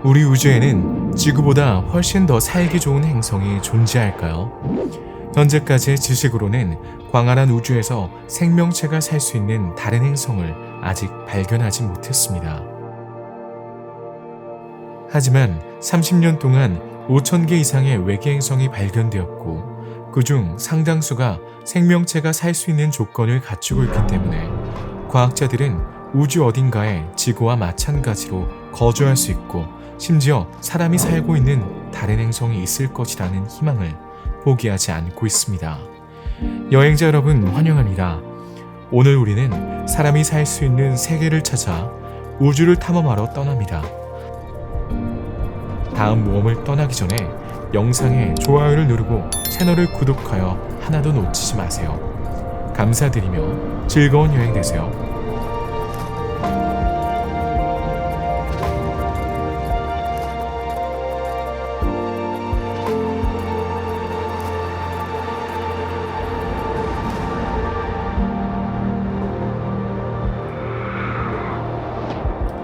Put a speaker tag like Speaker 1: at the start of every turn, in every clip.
Speaker 1: 우리 우주에는 지구보다 훨씬 더 살기 좋은 행성이 존재할까요? 현재까지의 지식으로는 광활한 우주에서 생명체가 살 수 있는 다른 행성을 아직 발견하지 못했습니다. 하지만 30년 동안 5,000개 이상의 외계 행성이 발견되었고, 그중 상당수가 생명체가 살 수 있는 조건을 갖추고 있기 때문에 과학자들은 우주 어딘가에 지구와 마찬가지로 거주할 수 있고, 심지어 사람이 살고 있는 다른 행성이 있을 것이라는 희망을 포기하지 않고 있습니다. 여행자 여러분 환영합니다. 오늘 우리는 사람이 살 수 있는 세계를 찾아 우주를 탐험하러 떠납니다. 다음 모험을 떠나기 전에 영상에 좋아요를 누르고 채널을 구독하여 하나도 놓치지 마세요. 감사드리며 즐거운 여행 되세요.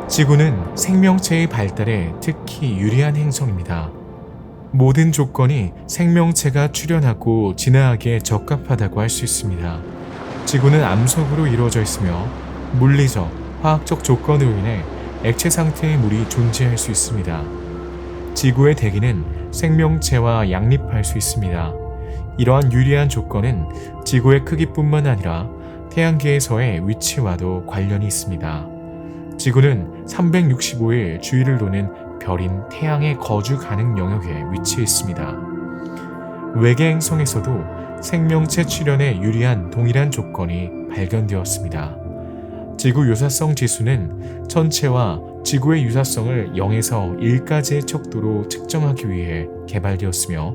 Speaker 1: 지구는 생명체의 발달에 특히 유리한 행성입니다. 모든 조건이 생명체가 출현하고 진화하기에 적합하다고 할 수 있습니다. 지구는 암석으로 이루어져 있으며 물리적, 화학적 조건으로 인해 액체 상태의 물이 존재할 수 있습니다. 지구의 대기는 생명체와 양립할 수 있습니다. 이러한 유리한 조건은 지구의 크기뿐만 아니라 태양계에서의 위치와도 관련이 있습니다. 지구는 365일 주위를 도는 별인 태양의 거주 가능 영역에 위치해 있습니다. 외계 행성에서도 생명체 출현에 유리한 동일한 조건이 발견되었습니다. 지구 유사성 지수는 천체와 지구의 유사성을 0에서 1까지의 척도로 측정하기 위해 개발되었으며,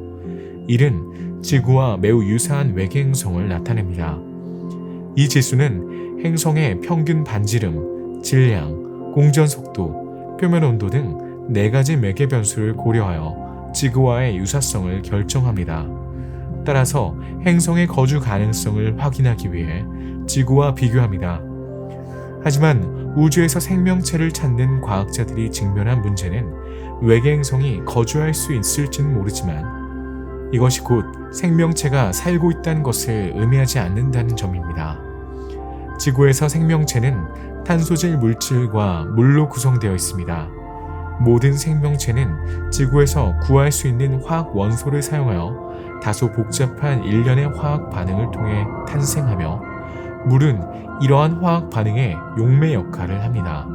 Speaker 1: 이는 지구와 매우 유사한 외계 행성을 나타냅니다. 이 지수는 행성의 평균 반지름, 질량, 공전 속도, 표면 온도 등 4가지 매개 변수를 고려하여 지구와의 유사성을 결정합니다. 따라서 행성의 거주 가능성을 확인하기 위해 지구와 비교합니다. 하지만 우주에서 생명체를 찾는 과학자들이 직면한 문제는 외계 행성이 거주할 수 있을지는 모르지만 이것이 곧 생명체가 살고 있다는 것을 의미하지 않는다는 점입니다. 지구에서 생명체는 탄소질 물질과 물로 구성되어 있습니다. 모든 생명체는 지구에서 구할 수 있는 화학 원소를 사용하여 다소 복잡한 일련의 화학 반응을 통해 탄생하며, 물은 이러한 화학 반응의 용매 역할을 합니다.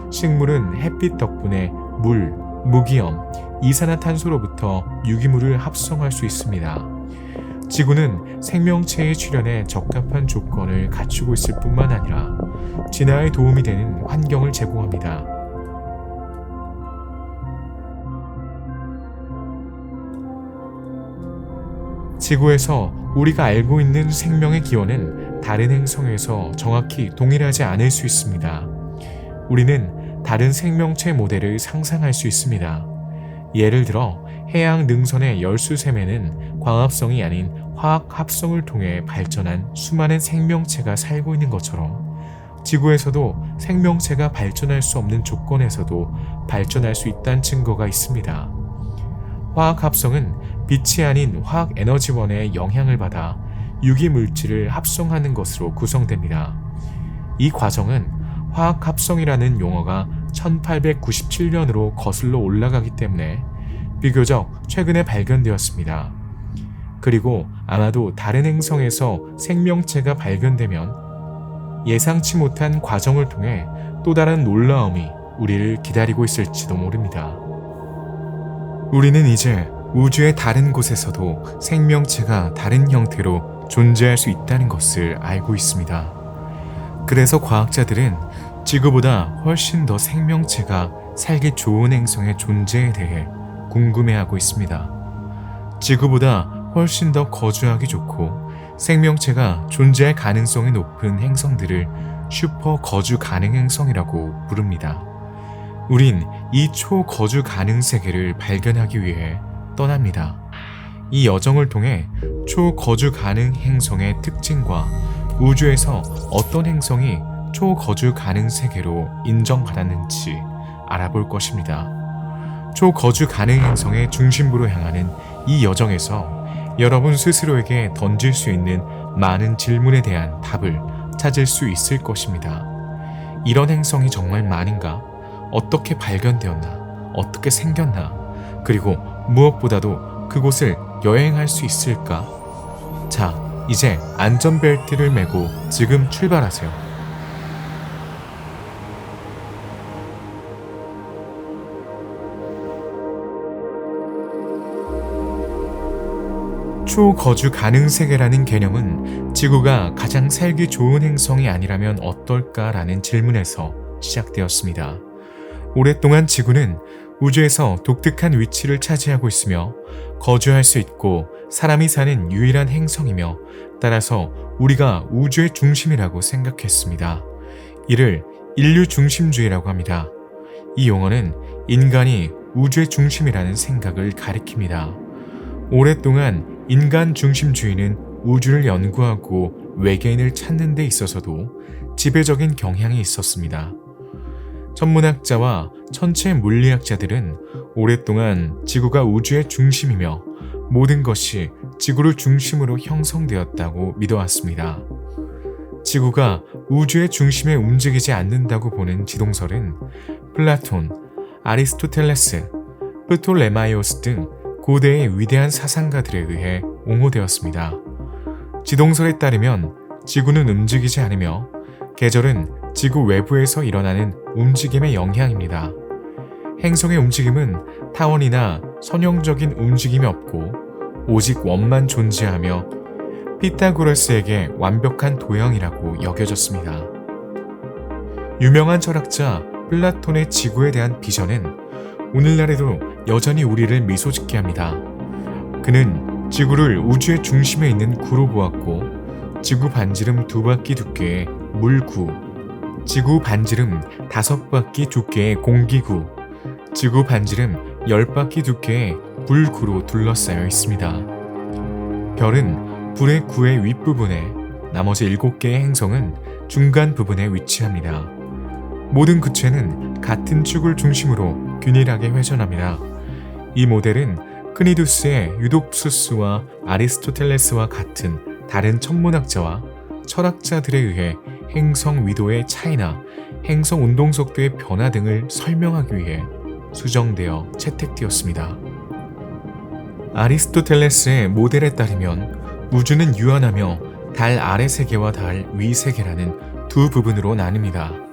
Speaker 1: 식물은 햇빛 덕분에 물, 무기염, 이산화탄소로부터 유기물을 합성할 수 있습니다. 지구는 생명체의 출현에 적합한 조건을 갖추고 있을 뿐만 아니라 진화에 도움이 되는 환경을 제공합니다. 지구에서 우리가 알고 있는 생명의 기원은 다른 행성에서 정확히 동일하지 않을 수 있습니다. 우리는 다른 생명체 모델을 상상할 수 있습니다. 예를 들어 해양 능선의 열수샘에는 광합성이 아닌 화학 합성을 통해 발전한 수많은 생명체가 살고 있는 것처럼, 지구에서도 생명체가 발전할 수 없는 조건에서도 발전할 수 있다는 증거가 있습니다. 화학 합성은 빛이 아닌 화학 에너지원의 영향을 받아 유기 물질을 합성하는 것으로 구성됩니다. 이 과정은 화학 합성이라는 용어가 1897년으로 거슬러 올라가기 때문에 비교적 최근에 발견되었습니다. 그리고 아마도 다른 행성에서 생명체가 발견되면 예상치 못한 과정을 통해 또 다른 놀라움이 우리를 기다리고 있을지도 모릅니다. 우리는 이제 우주의 다른 곳에서도 생명체가 다른 형태로 존재할 수 있다는 것을 알고 있습니다. 그래서 과학자들은 지구보다 훨씬 더 생명체가 살기 좋은 행성의 존재에 대해 궁금해하고 있습니다. 지구보다 훨씬 더 거주하기 좋고 생명체가 존재할 가능성이 높은 행성들을 슈퍼 거주 가능 행성이라고 부릅니다. 우린 이 초거주 가능 세계를 발견하기 위해 떠납니다. 이 여정을 통해 초거주 가능 행성의 특징과 우주에서 어떤 행성이 초거주 가능 세계로 인정받았는지 알아볼 것입니다. 초거주 가능 행성의 중심부로 향하는 이 여정에서 여러분 스스로에게 던질 수 있는 많은 질문에 대한 답을 찾을 수 있을 것입니다. 이런 행성이 정말 많은가? 어떻게 발견되었나? 어떻게 생겼나? 그리고 무엇보다도 그곳을 여행할 수 있을까? 자, 이제 안전벨트를 매고 지금 출발하세요. 초거주 가능 세계라는 개념은 지구가 가장 살기 좋은 행성이 아니라면 어떨까라는 질문에서 시작되었습니다. 오랫동안 지구는 우주에서 독특한 위치를 차지하고 있으며 거주할 수 있고 사람이 사는 유일한 행성이며 따라서 우리가 우주의 중심이라고 생각했습니다. 이를 인류 중심주의라고 합니다. 이 용어는 인간이 우주의 중심이라는 생각을 가리킵니다. 오랫동안 인간 중심주의는 우주를 연구하고 외계인을 찾는 데 있어서도 지배적인 경향이 있었습니다. 천문학자와 천체 물리학자들은 오랫동안 지구가 우주의 중심이며 모든 것이 지구를 중심으로 형성되었다고 믿어왔습니다. 지구가 우주의 중심에 움직이지 않는다고 보는 지동설은 플라톤, 아리스토텔레스, 프톨레마이오스 등 고대의 위대한 사상가들에 의해 옹호되었습니다. 지동설에 따르면 지구는 움직이지 않으며 계절은 지구 외부에서 일어나는 움직임의 영향입니다. 행성의 움직임은 타원이나 선형적인 움직임이 없고 오직 원만 존재하며 피타고라스에게 완벽한 도형이라고 여겨졌습니다. 유명한 철학자 플라톤의 지구에 대한 비전은 오늘날에도 여전히 우리를 미소 짓게 합니다. 그는 지구를 우주의 중심에 있는 구로 보았고 지구 반지름 2바퀴 두께의 물구, 지구 반지름 5바퀴 두께의 공기구, 지구 반지름 10바퀴 두께의 불구로 둘러싸여 있습니다. 별은 불의 구의 윗부분에, 나머지 7개의 행성은 중간 부분에 위치합니다. 모든 구체는 같은 축을 중심으로 균일하게 회전합니다. 이 모델은 크니두스의 유독수스와 아리스토텔레스와 같은 다른 천문학자와 철학자들에 의해 행성 위도의 차이나 행성 운동 속도의 변화 등을 설명하기 위해 수정되어 채택되었습니다. 아리스토텔레스의 모델에 따르면 우주는 유한하며 달 아래 세계와 달 위 세계라는 두 부분으로 나뉩니다.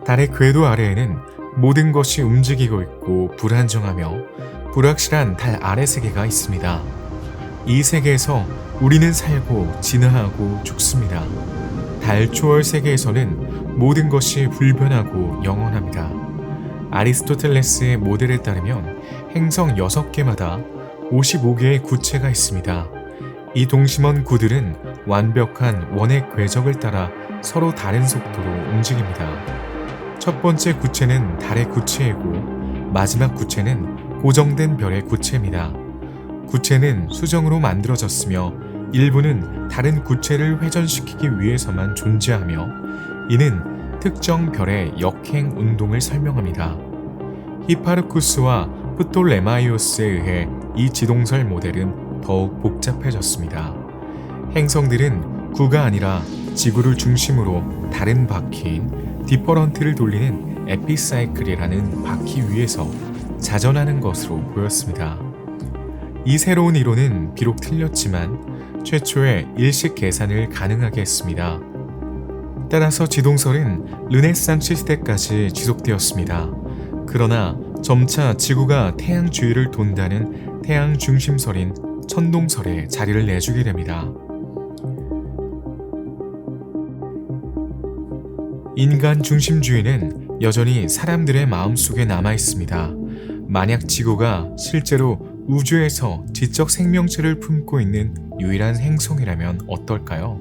Speaker 1: 달의 궤도 아래에는 모든 것이 움직이고 있고 불안정하며 불확실한 달 아래 세계가 있습니다. 이 세계에서 우리는 살고 진화하고 죽습니다. 달 초월 세계에서는 모든 것이 불변하고 영원합니다. 아리스토텔레스의 모델에 따르면 행성 6개마다 55개의 구체가 있습니다. 이 동심원 구들은 완벽한 원의 궤적을 따라 서로 다른 속도로 움직입니다. 첫 번째 구체는 달의 구체이고 마지막 구체는 고정된 별의 구체입니다. 구체는 수정으로 만들어졌으며 일부는 다른 구체를 회전시키기 위해서만 존재하며 이는 특정 별의 역행 운동을 설명합니다. 히파르쿠스와 프톨레마이오스에 의해 이 지동설 모델은 더욱 복잡해졌습니다. 행성들은 구가 아니라 지구를 중심으로 다른 바퀴인 디퍼런트를 돌리는 에피사이클이라는 바퀴 위에서 자전하는 것으로 보였습니다. 이 새로운 이론은 비록 틀렸지만 최초의 일식 계산을 가능하게 했습니다. 따라서 지동설은 르네상스 시대까지 지속되었습니다. 그러나 점차 지구가 태양 주위를 돈다는 태양 중심설인 천동설에 자리를 내주게 됩니다. 인간 중심주의는 여전히 사람들의 마음속에 남아 있습니다. 만약 지구가 실제로 우주에서 지적 생명체를 품고 있는 유일한 행성이라면 어떨까요?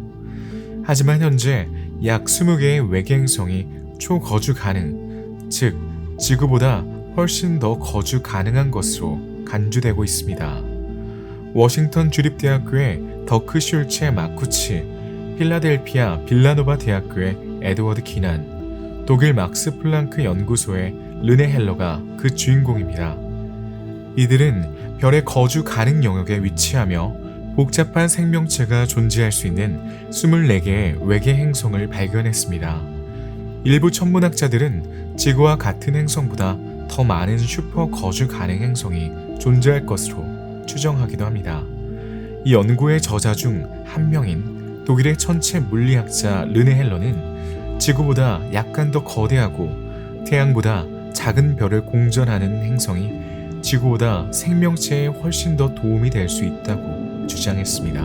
Speaker 1: 하지만 현재 약 20개의 외계 행성이 초거주 가능, 즉 지구보다 훨씬 더 거주 가능한 것으로 간주되고 있습니다. 워싱턴 주립대학교의 더크 슐체 마쿠치, 필라델피아 빌라노바 대학교의 에드워드 기난, 독일 막스 플랑크 연구소의 르네 헬러가 그 주인공입니다. 이들은 별의 거주 가능 영역에 위치하며 복잡한 생명체가 존재할 수 있는 24개의 외계 행성을 발견했습니다. 일부 천문학자들은 지구와 같은 행성보다 더 많은 슈퍼 거주 가능 행성이 존재할 것으로 추정하기도 합니다. 이 연구의 저자 중 한 명인 독일의 천체 물리학자 르네 헬러는 지구보다 약간 더 거대하고 태양보다 작은 별을 공전하는 행성이 지구보다 생명체에 훨씬 더 도움이 될 수 있다고 주장했습니다.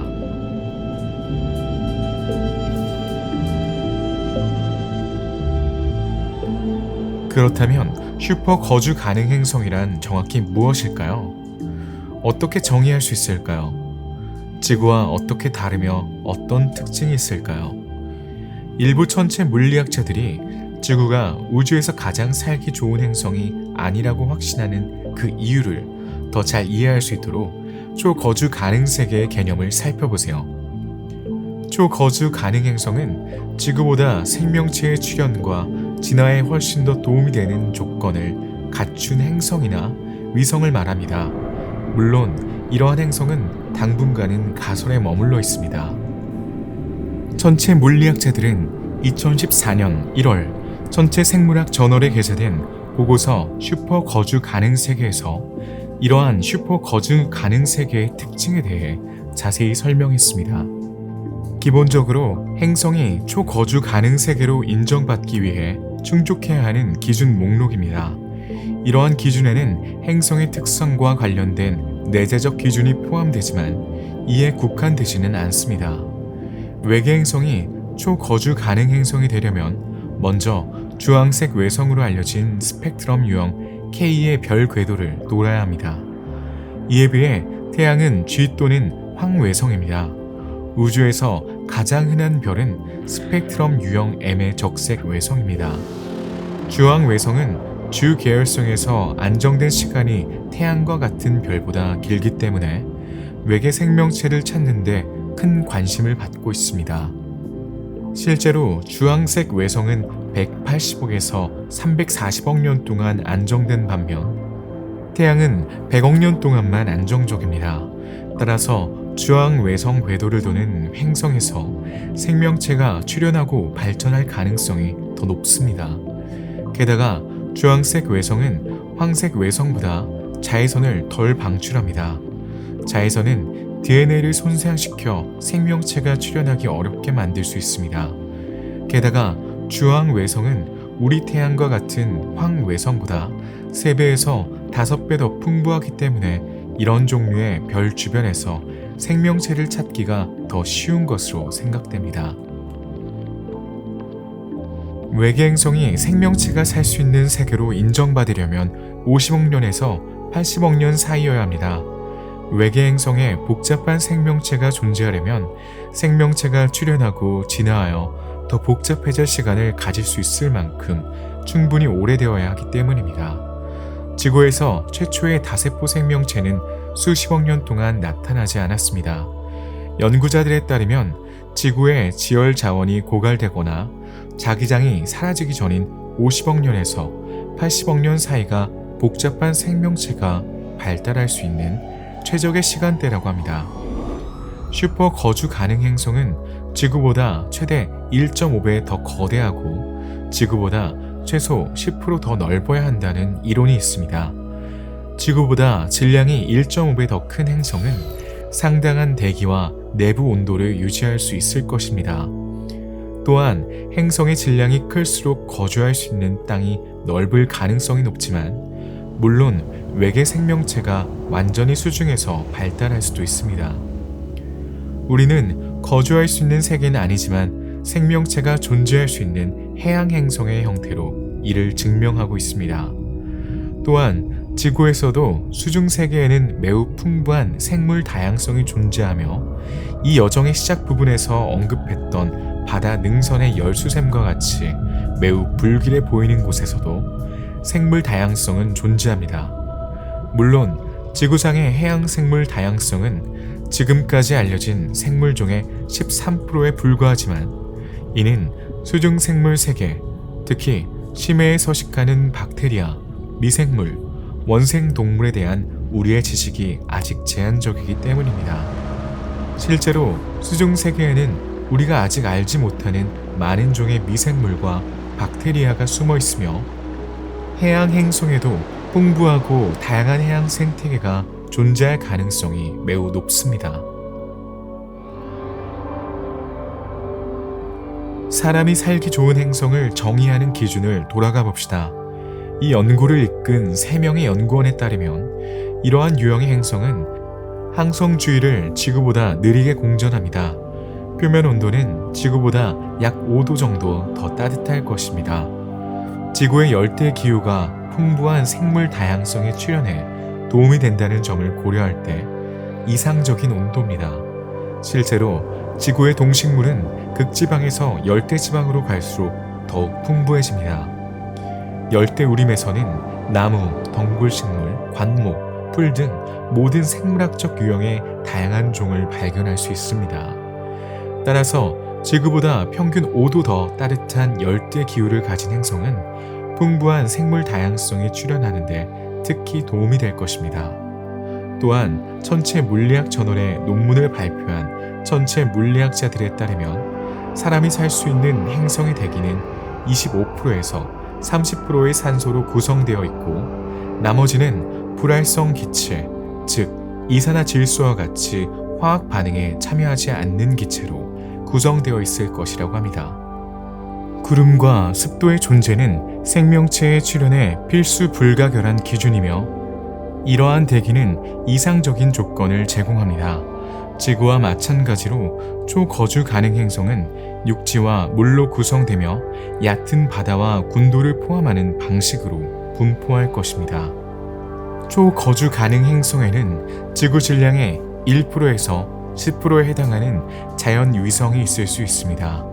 Speaker 1: 그렇다면 슈퍼 거주 가능 행성이란 정확히 무엇일까요? 어떻게 정의할 수 있을까요? 지구와 어떻게 다르며 어떤 특징이 있을까요? 일부 천체 물리학자들이 지구가 우주에서 가장 살기 좋은 행성이 아니라고 확신하는 그 이유를 더 잘 이해할 수 있도록 초거주 가능 세계의 개념을 살펴보세요. 초거주 가능 행성은 지구보다 생명체의 출현과 진화에 훨씬 더 도움이 되는 조건을 갖춘 행성이나 위성을 말합니다. 물론 이러한 행성은 당분간은 가설에 머물러 있습니다. 천체 물리학자들은 2014년 1월 천체 생물학 저널에 게재된 보고서 슈퍼 거주 가능 세계에서 이러한 슈퍼 거주 가능 세계의 특징에 대해 자세히 설명했습니다. 기본적으로 행성이 초거주 가능 세계로 인정받기 위해 충족해야 하는 기준 목록입니다. 이러한 기준에는 행성의 특성과 관련된 내재적 기준이 포함되지만 이에 국한되지는 않습니다. 외계 행성이 초거주 가능 행성이 되려면 먼저 주황색 외성으로 알려진 스펙트럼 유형 K의 별 궤도를 돌아야 합니다. 이에 비해 태양은 G 또는 황외성입니다. 우주에서 가장 흔한 별은 스펙트럼 유형 M의 적색 외성입니다. 주황 외성은 주 계열성에서 안정된 시간이 태양과 같은 별보다 길기 때문에 외계 생명체를 찾는 데 큰 관심을 받고 있습니다. 실제로 주황색 외성은 180억에서 340억 년 동안 안정된 반면 태양은 100억 년 동안만 안정적입니다. 따라서 주황 외성 궤도를 도는 행성에서 생명체가 출현하고 발전할 가능성이 더 높습니다. 게다가 주황색 외성은 황색 외성보다 자외선을 덜 방출합니다. 자외선은 DNA를 손상시켜 생명체가 출현하기 어렵게 만들 수 있습니다. 게다가 주황 외성은 우리 태양과 같은 황 외성보다 3배에서 5배 더 풍부하기 때문에 이런 종류의 별 주변에서 생명체를 찾기가 더 쉬운 것으로 생각됩니다. 외계 행성이 생명체가 살 수 있는 세계로 인정받으려면 50억 년에서 80억 년 사이여야 합니다. 외계 행성에 복잡한 생명체가 존재하려면 생명체가 출현하고 진화하여 더 복잡해질 시간을 가질 수 있을 만큼 충분히 오래되어야 하기 때문입니다. 지구에서 최초의 다세포 생명체는 수십억 년 동안 나타나지 않았습니다. 연구자들에 따르면 지구의 지열 자원이 고갈되거나 자기장이 사라지기 전인 50억 년에서 80억 년 사이가 복잡한 생명체가 발달할 수 있는 최적의 시간대라고 합니다. 슈퍼 거주 가능 행성은 지구보다 최대 1.5배 더 거대하고 지구보다 최소 10% 더 넓어야 한다는 이론이 있습니다. 지구보다 질량이 1.5배 더 큰 행성은 상당한 대기와 내부 온도를 유지할 수 있을 것입니다. 또한 행성의 질량이 클수록 거주할 수 있는 땅이 넓을 가능성이 높지만 물론 외계 생명체가 완전히 수중에서 발달할 수도 있습니다. 우리는 거주할 수 있는 세계는 아니지만 생명체가 존재할 수 있는 해양 행성의 형태로 이를 증명하고 있습니다. 또한 지구에서도 수중 세계에는 매우 풍부한 생물 다양성이 존재하며 이 여정의 시작 부분에서 언급했던 바다 능선의 열수샘과 같이 매우 불길해 보이는 곳에서도 생물 다양성은 존재합니다. 물론 지구상의 해양 생물 다양성은 지금까지 알려진 생물종의 13%에 불과하지만 이는 수중 생물 세계, 특히 심해에 서식하는 박테리아, 미생물, 원생 동물에 대한 우리의 지식이 아직 제한적이기 때문입니다. 실제로 수중 세계에는 우리가 아직 알지 못하는 많은 종의 미생물과 박테리아가 숨어 있으며 해양 행성에도 풍부하고 다양한 해양 생태계가 존재할 가능성이 매우 높습니다. 사람이 살기 좋은 행성을 정의하는 기준을 돌아가 봅시다. 이 연구를 이끈 3명의 연구원에 따르면 이러한 유형의 행성은 항성 주위를 지구보다 느리게 공전합니다. 표면 온도는 지구보다 약 5도 정도 더 따뜻할 것입니다. 지구의 열대 기후가 풍부한 생물 다양성에 출현해 도움이 된다는 점을 고려할 때 이상적인 온도입니다. 실제로 지구의 동식물은 극지방에서 열대지방으로 갈수록 더욱 풍부해집니다. 열대우림에서는 나무, 덩굴식물, 관목, 풀 등 모든 생물학적 유형의 다양한 종을 발견할 수 있습니다. 따라서 지구보다 평균 5도 더 따뜻한 열대 기후를 가진 행성은 풍부한 생물 다양성이 출현하는데 특히 도움이 될 것입니다. 또한 천체 물리학 저널에 논문을 발표한 천체 물리학자들에 따르면 사람이 살 수 있는 행성의 대기는 25%에서 30%의 산소로 구성되어 있고 나머지는 불활성 기체, 즉 이산화질소와 같이 화학 반응에 참여하지 않는 기체로 구성되어 있을 것이라고 합니다. 구름과 습도의 존재는 생명체의 출현에 필수 불가결한 기준이며 이러한 대기는 이상적인 조건을 제공합니다. 지구와 마찬가지로 초거주 가능 행성은 육지와 물로 구성되며 얕은 바다와 군도를 포함하는 방식으로 분포할 것입니다. 초거주 가능 행성에는 지구 질량의 1%에서 10%에 해당하는 자연 위성이 있을 수 있습니다.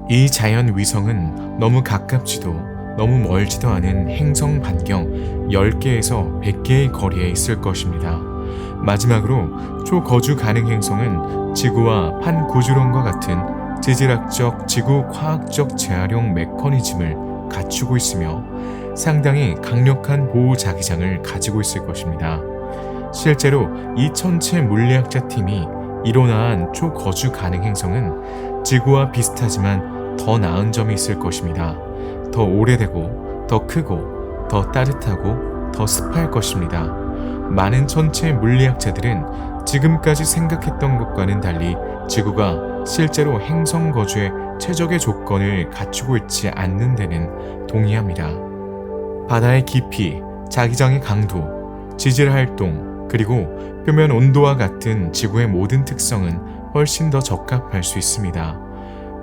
Speaker 1: 이 자연 위성은 너무 가깝지도 너무 멀지도 않은 행성 반경 10개에서 100개의 거리에 있을 것입니다. 마지막으로 초거주 가능 행성은 지구와 판구주론과 같은 지질학적 지구 과학적 재활용 메커니즘을 갖추고 있으며 상당히 강력한 보호 자기장을 가지고 있을 것입니다. 실제로 이 천체 물리학자 팀이 이론화한 초거주 가능 행성은 지구와 비슷하지만 더 나은 점이 있을 것입니다. 더 오래되고 더 크고 더 따뜻하고 더 습할 것입니다. 많은 천체 물리학자들은 지금까지 생각했던 것과는 달리 지구가 실제로 행성 거주에 최적의 조건을 갖추고 있지 않는 데는 동의합니다. 바다의 깊이, 자기장의 강도, 지질 활동, 그리고 표면 온도와 같은 지구의 모든 특성은 훨씬 더 적합할 수 있습니다.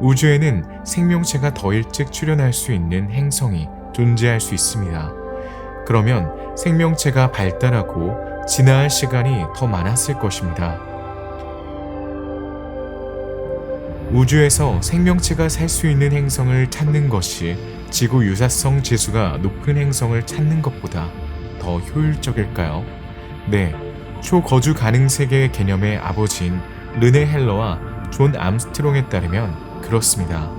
Speaker 1: 우주에는 생명체가 더 일찍 출현할 수 있는 행성이 존재할 수 있습니다. 그러면 생명체가 발달하고 진화할 시간이 더 많았을 것입니다. 우주에서 생명체가 살 수 있는 행성을 찾는 것이 지구 유사성 지수가 높은 행성을 찾는 것보다 더 효율적일까요? 네, 초거주 가능 세계의 개념의 아버지인 르네 헬러와 존 암스트롱에 따르면 그렇습니다.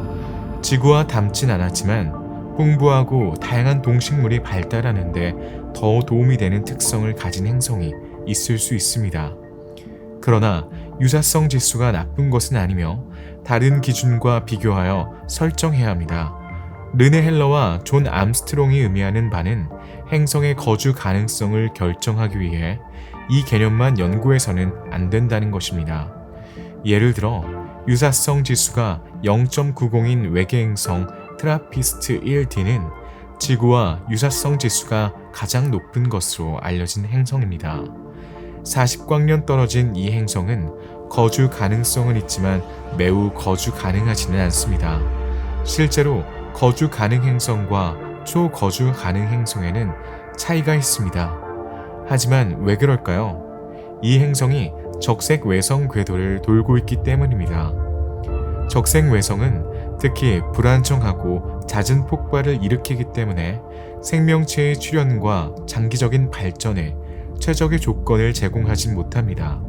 Speaker 1: 지구와 닮진 않았지만 풍부하고 다양한 동식물이 발달하는데 더 도움이 되는 특성을 가진 행성이 있을 수 있습니다. 그러나 유사성 지수가 나쁜 것은 아니며 다른 기준과 비교하여 설정해야 합니다. 르네 헬러와 존 암스트롱이 의미하는 바는 행성의 거주 가능성을 결정하기 위해 이 개념만 연구해서는 안 된다는 것입니다. 예를 들어 유사성 지수가 0.90인 외계 행성 트라피스트 1D는 지구와 유사성 지수가 가장 높은 것으로 알려진 행성입니다. 40광년 떨어진 이 행성은 거주 가능성은 있지만 매우 거주 가능하지는 않습니다. 실제로 거주 가능 행성과 초거주 가능 행성에는 차이가 있습니다. 하지만 왜 그럴까요? 이 행성이 적색 외성 궤도를 돌고 있기 때문입니다. 적색 외성은 특히 불안정하고 잦은 폭발을 일으키기 때문에 생명체의 출현과 장기적인 발전에 최적의 조건을 제공하지 못합니다.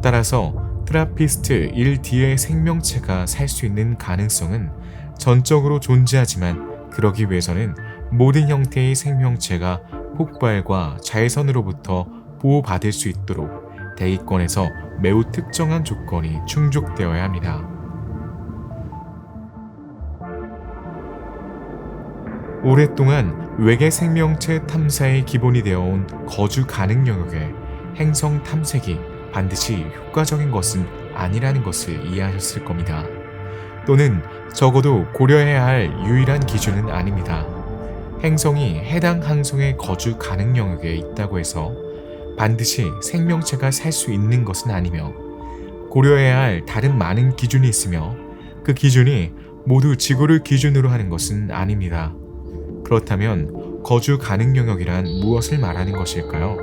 Speaker 1: 따라서 트라피스트 1D의 생명체가 살 수 있는 가능성은 전적으로 존재하지만 그러기 위해서는 모든 형태의 생명체가 폭발과 자외선으로부터 보호받을 수 있도록 대기권에서 매우 특정한 조건이 충족되어야 합니다. 오랫동안 외계 생명체 탐사의 기본이 되어온 거주 가능 영역의 행성 탐색이 반드시 효과적인 것은 아니라는 것을 이해하셨을 겁니다. 또는 적어도 고려해야 할 유일한 기준은 아닙니다. 행성이 해당 항성의 거주 가능 영역에 있다고 해서 반드시 생명체가 살 수 있는 것은 아니며, 고려해야 할 다른 많은 기준이 있으며 그 기준이 모두 지구를 기준으로 하는 것은 아닙니다. 그렇다면 거주 가능 영역이란 무엇을 말하는 것일까요?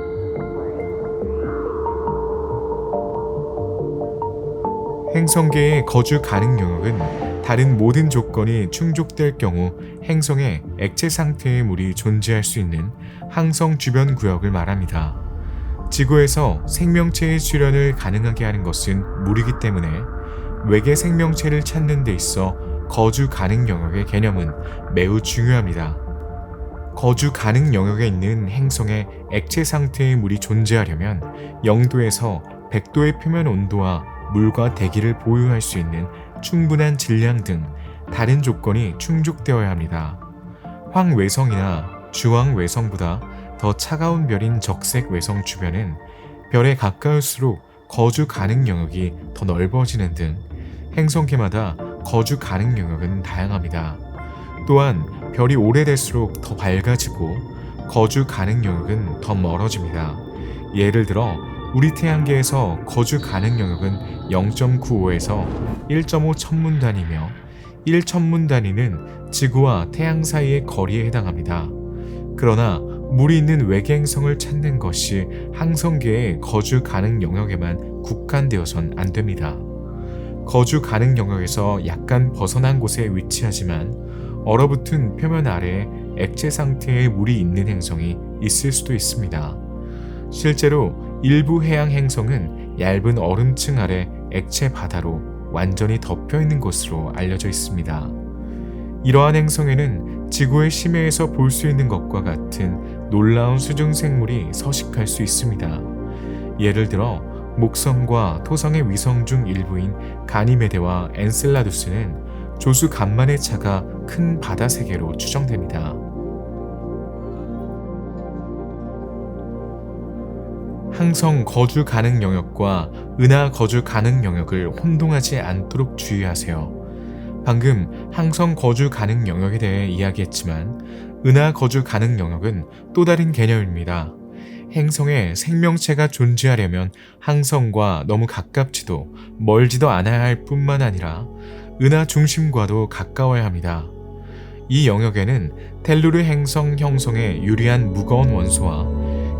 Speaker 1: 행성계의 거주 가능 영역은 다른 모든 조건이 충족될 경우 행성에 액체 상태의 물이 존재할 수 있는 항성 주변 구역을 말합니다. 지구에서 생명체의 출현을 가능하게 하는 것은 물이기 때문에 외계 생명체를 찾는 데 있어 거주 가능 영역의 개념은 매우 중요합니다. 거주 가능 영역에 있는 행성에 액체 상태의 물이 존재하려면 0도에서 100도의 표면 온도와 물과 대기를 보유할 수 있는 충분한 질량 등 다른 조건이 충족되어야 합니다. 황외성이나 주황외성보다 더 차가운 별인 적색 외성 주변은 별에 가까울수록 거주 가능 영역이 더 넓어지는 등 행성계마다 거주 가능 영역은 다양합니다. 또한 별이 오래될수록 더 밝아지고 거주 가능 영역은 더 멀어집니다. 예를 들어 우리 태양계에서 거주 가능 영역은 0.95에서 1.5 천문단위며 1 천문단위는 지구와 태양 사이의 거리에 해당합니다. 그러나 물이 있는 외계 행성을 찾는 것이 항성계의 거주 가능 영역에만 국한되어선 안 됩니다. 거주 가능 영역에서 약간 벗어난 곳에 위치하지만 얼어붙은 표면 아래에 액체 상태의 물이 있는 행성이 있을 수도 있습니다. 실제로 일부 해양 행성은 얇은 얼음층 아래 액체 바다로 완전히 덮여 있는 것으로 알려져 있습니다. 이러한 행성에는 지구의 심해에서 볼 수 있는 것과 같은 놀라운 수중 생물이 서식할 수 있습니다. 예를 들어 목성과 토성의 위성 중 일부인 가니메데와 엔셀라두스는 조수 간만의 차가 큰 바다 세계로 추정됩니다. 항성 거주 가능 영역과 은하 거주 가능 영역을 혼동하지 않도록 주의하세요. 방금 항성 거주 가능 영역에 대해 이야기했지만 은하 거주 가능 영역은 또 다른 개념입니다. 행성에 생명체가 존재하려면 항성과 너무 가깝지도 멀지도 않아야 할 뿐만 아니라 은하 중심과도 가까워야 합니다. 이 영역에는 텔루르 행성 형성에 유리한 무거운 원소와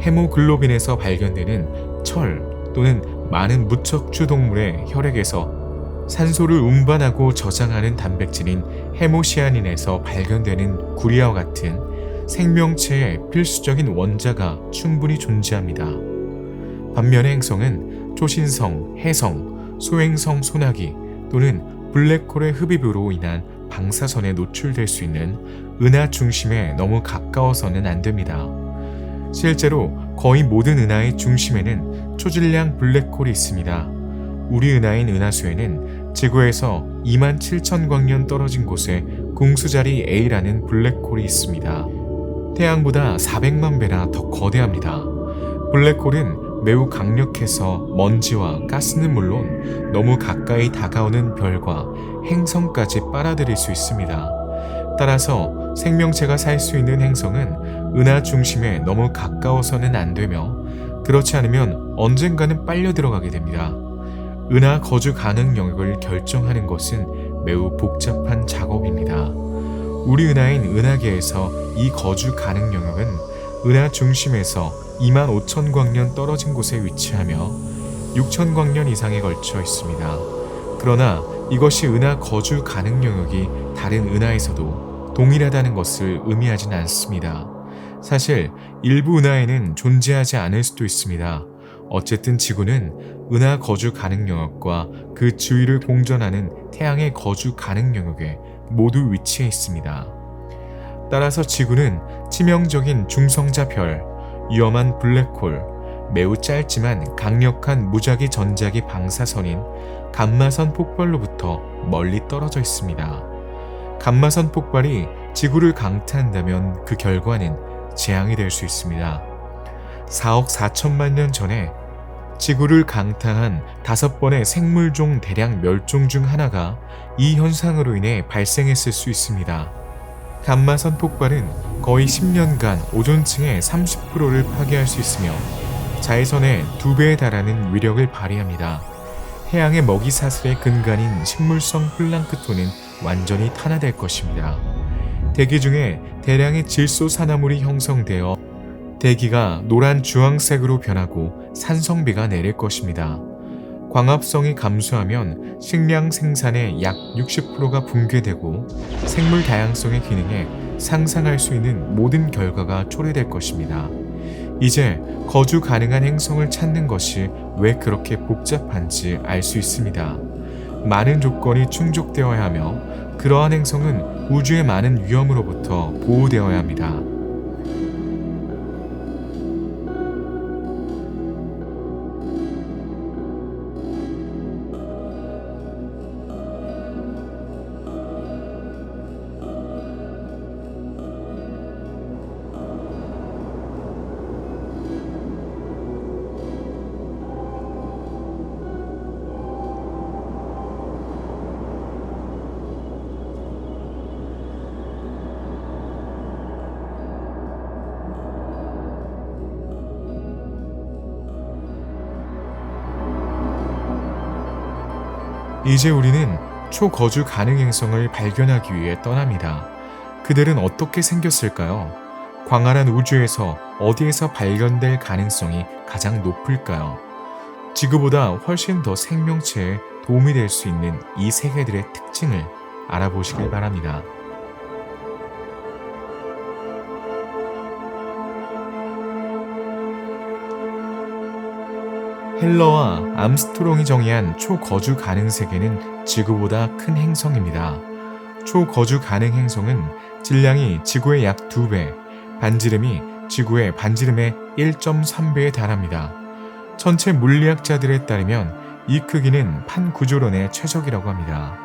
Speaker 1: 헤모글로빈에서 발견되는 철 또는 많은 무척추 동물의 혈액에서 산소를 운반하고 저장하는 단백질인 헤모시아닌에서 발견되는 구리와 같은 생명체의 필수적인 원자가 충분히 존재합니다. 반면에 행성은 초신성, 해성, 소행성 소나기 또는 블랙홀의 흡입으로 인한 방사선에 노출될 수 있는 은하 중심에 너무 가까워서는 안 됩니다. 실제로 거의 모든 은하의 중심에는 초질량 블랙홀이 있습니다. 우리 은하인 은하수에는 지구에서 27,000광년 떨어진 곳에 궁수자리 A라는 블랙홀이 있습니다. 태양보다 400만 배나 더 거대합니다. 블랙홀은 매우 강력해서 먼지와 가스는 물론 너무 가까이 다가오는 별과 행성까지 빨아들일 수 있습니다. 따라서 생명체가 살 수 있는 행성은 은하 중심에 너무 가까워서는 안 되며, 그렇지 않으면 언젠가는 빨려 들어가게 됩니다. 은하 거주 가능 영역을 결정하는 것은 매우 복잡한 작업입니다. 우리 은하인 은하계에서 이 거주 가능 영역은 은하 중심에서 25,000광년 떨어진 곳에 위치하며 6,000광년 이상에 걸쳐 있습니다. 그러나 이것이 은하 거주 가능 영역이 다른 은하에서도 동일하다는 것을 의미하진 않습니다. 사실 일부 은하에는 존재하지 않을 수도 있습니다. 어쨌든 지구는 은하 거주 가능 영역과 그 주위를 공전하는 태양의 거주 가능 영역에 모두 위치해 있습니다. 따라서 지구는 치명적인 중성자 별, 위험한 블랙홀, 매우 짧지만 강력한 무작위 전자기 방사선인 감마선 폭발로부터 멀리 떨어져 있습니다. 감마선 폭발이 지구를 강타한다면 그 결과는 재앙이 될 수 있습니다. 4억 4천만 년 전에 지구를 강타한 5번의 생물종 대량 멸종 중 하나가 이 현상으로 인해 발생했을 수 있습니다. 감마선 폭발은 거의 10년간 오존층의 30%를 파괴할 수 있으며 자외선의 2배에 달하는 위력을 발휘합니다. 해양의 먹이 사슬의 근간인 식물성 플랑크톤은 완전히 탄화될 것입니다. 대기 중에 대량의 질소산화물이 형성되어 대기가 노란 주황색으로 변하고 산성비가 내릴 것입니다. 광합성이 감소하면 식량 생산의 약 60%가 붕괴되고 생물 다양성의 기능에 상상할 수 있는 모든 결과가 초래될 것입니다. 이제 거주 가능한 행성을 찾는 것이 왜 그렇게 복잡한지 알 수 있습니다. 많은 조건이 충족되어야 하며 그러한 행성은 우주의 많은 위험으로부터 보호되어야 합니다. 이제 우리는 초거주 가능 행성을 발견하기 위해 떠납니다. 그들은 어떻게 생겼을까요? 광활한 우주에서 어디에서 발견될 가능성이 가장 높을까요? 지구보다 훨씬 더 생명체에 도움이 될 수 있는 이 세계들의 특징을 알아보시길 바랍니다. 헬러와 암스트롱이 정의한 초거주 가능 세계는 지구보다 큰 행성입니다. 초거주 가능 행성은 질량이 지구의 약 2배, 반지름이 지구의 반지름의 1.3배에 달합니다. 천체 물리학자들에 따르면 이 크기는 판구조론의 최적이라고 합니다.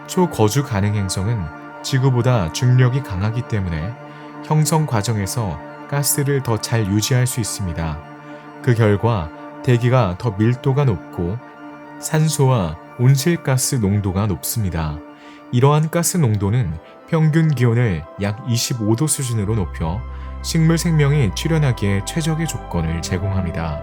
Speaker 1: 초거주 가능 행성은 지구보다 중력이 강하기 때문에 형성 과정에서 가스를 더 잘 유지할 수 있습니다. 그 결과 대기가 더 밀도가 높고 산소와 온실가스 농도가 높습니다. 이러한 가스 농도는 평균 기온을 약 25도 수준으로 높여 식물 생명이 출현하기에 최적의 조건을 제공합니다.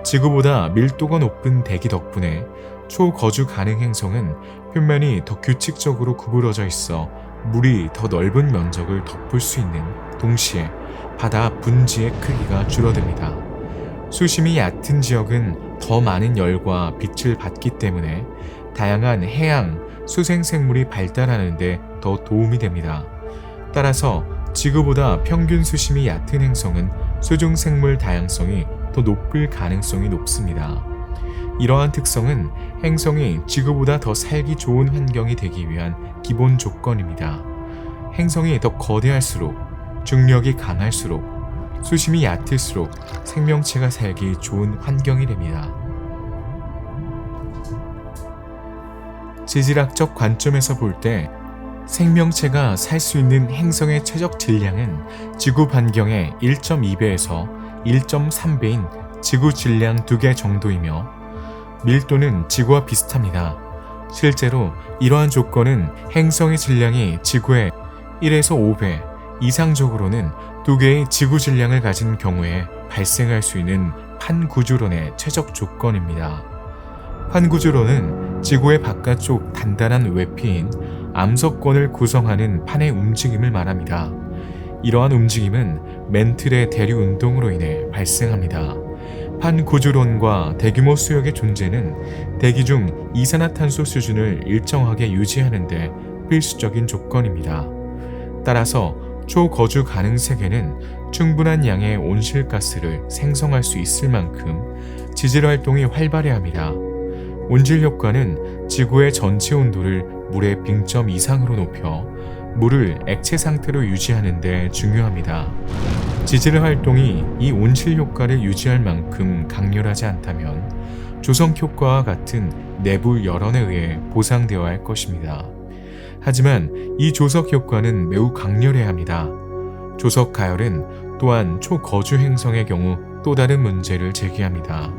Speaker 1: 지구보다 밀도가 높은 대기 덕분에 초거주 가능 행성은 표면이 더 규칙적으로 구부러져 있어 물이 더 넓은 면적을 덮을 수 있는 동시에 바다 분지의 크기가 줄어듭니다. 수심이 얕은 지역은 더 많은 열과 빛을 받기 때문에 다양한 해양, 수생생물이 발달하는 데 더 도움이 됩니다. 따라서 지구보다 평균 수심이 얕은 행성은 수중생물 다양성이 더 높을 가능성이 높습니다. 이러한 특성은 행성이 지구보다 더 살기 좋은 환경이 되기 위한 기본 조건입니다. 행성이 더 거대할수록, 중력이 강할수록, 수심이 얕을수록 생명체가 살기 좋은 환경이 됩니다. 지질학적 관점에서 볼 때 생명체가 살 수 있는 행성의 최적 질량은 지구 반경의 1.2배에서 1.3배인 지구 질량 2개 정도이며 밀도는 지구와 비슷합니다. 실제로 이러한 조건은 행성의 질량이 지구의 1에서 5배, 이상적으로는 2개의 지구 질량을 가진 경우에 발생할 수 있는 판구조론의 최적 조건입니다. 판구조론은 지구의 바깥쪽 단단한 외피인 암석권을 구성하는 판의 움직임을 말합니다. 이러한 움직임은 멘틀의 대류 운동으로 인해 발생합니다. 판구조론과 대규모 수역의 존재는 대기 중 이산화탄소 수준을 일정하게 유지하는 데 필수적인 조건입니다. 따라서 초거주 가능 세계는 충분한 양의 온실가스를 생성할 수 있을 만큼 지질 활동이 활발해야 합니다. 온실 효과는 지구의 전체 온도를 물의 빙점 이상으로 높여 물을 액체 상태로 유지하는 데 중요합니다. 지질 활동이 이 온실 효과를 유지할 만큼 강렬하지 않다면 조성 효과와 같은 내부 열원에 의해 보상되어야 할 것입니다. 하지만 이 조석 효과는 매우 강렬해야 합니다. 조석 가열은 또한 초거주 행성의 경우 또 다른 문제를 제기합니다.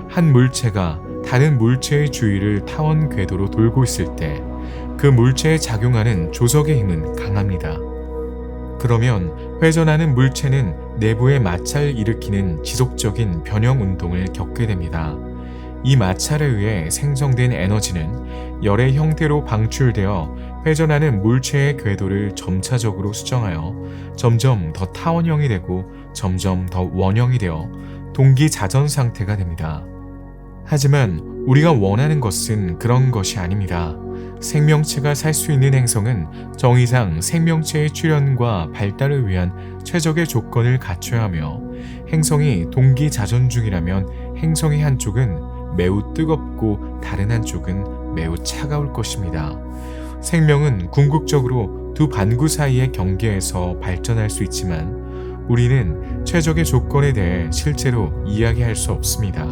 Speaker 1: 한 물체가 다른 물체의 주위를 타원 궤도로 돌고 있을 때 그 물체에 작용하는 조석의 힘은 강합니다. 그러면 회전하는 물체는 내부에 마찰을 일으키는 지속적인 변형 운동을 겪게 됩니다. 이 마찰에 의해 생성된 에너지는 열의 형태로 방출되어 회전하는 물체의 궤도를 점차적으로 수정하여 점점 더 타원형이 되고 점점 더 원형이 되어 동기자전 상태가 됩니다. 하지만 우리가 원하는 것은 그런 것이 아닙니다. 생명체가 살 수 있는 행성은 정의상 생명체의 출현과 발달을 위한 최적의 조건을 갖춰야 하며, 행성이 동기자전 중이라면 행성의 한쪽은 매우 뜨겁고 다른 한쪽은 매우 차가울 것입니다. 생명은 궁극적으로 두 반구 사이의 경계에서 발전할 수 있지만 우리는 최적의 조건에 대해 실제로 이야기할 수 없습니다.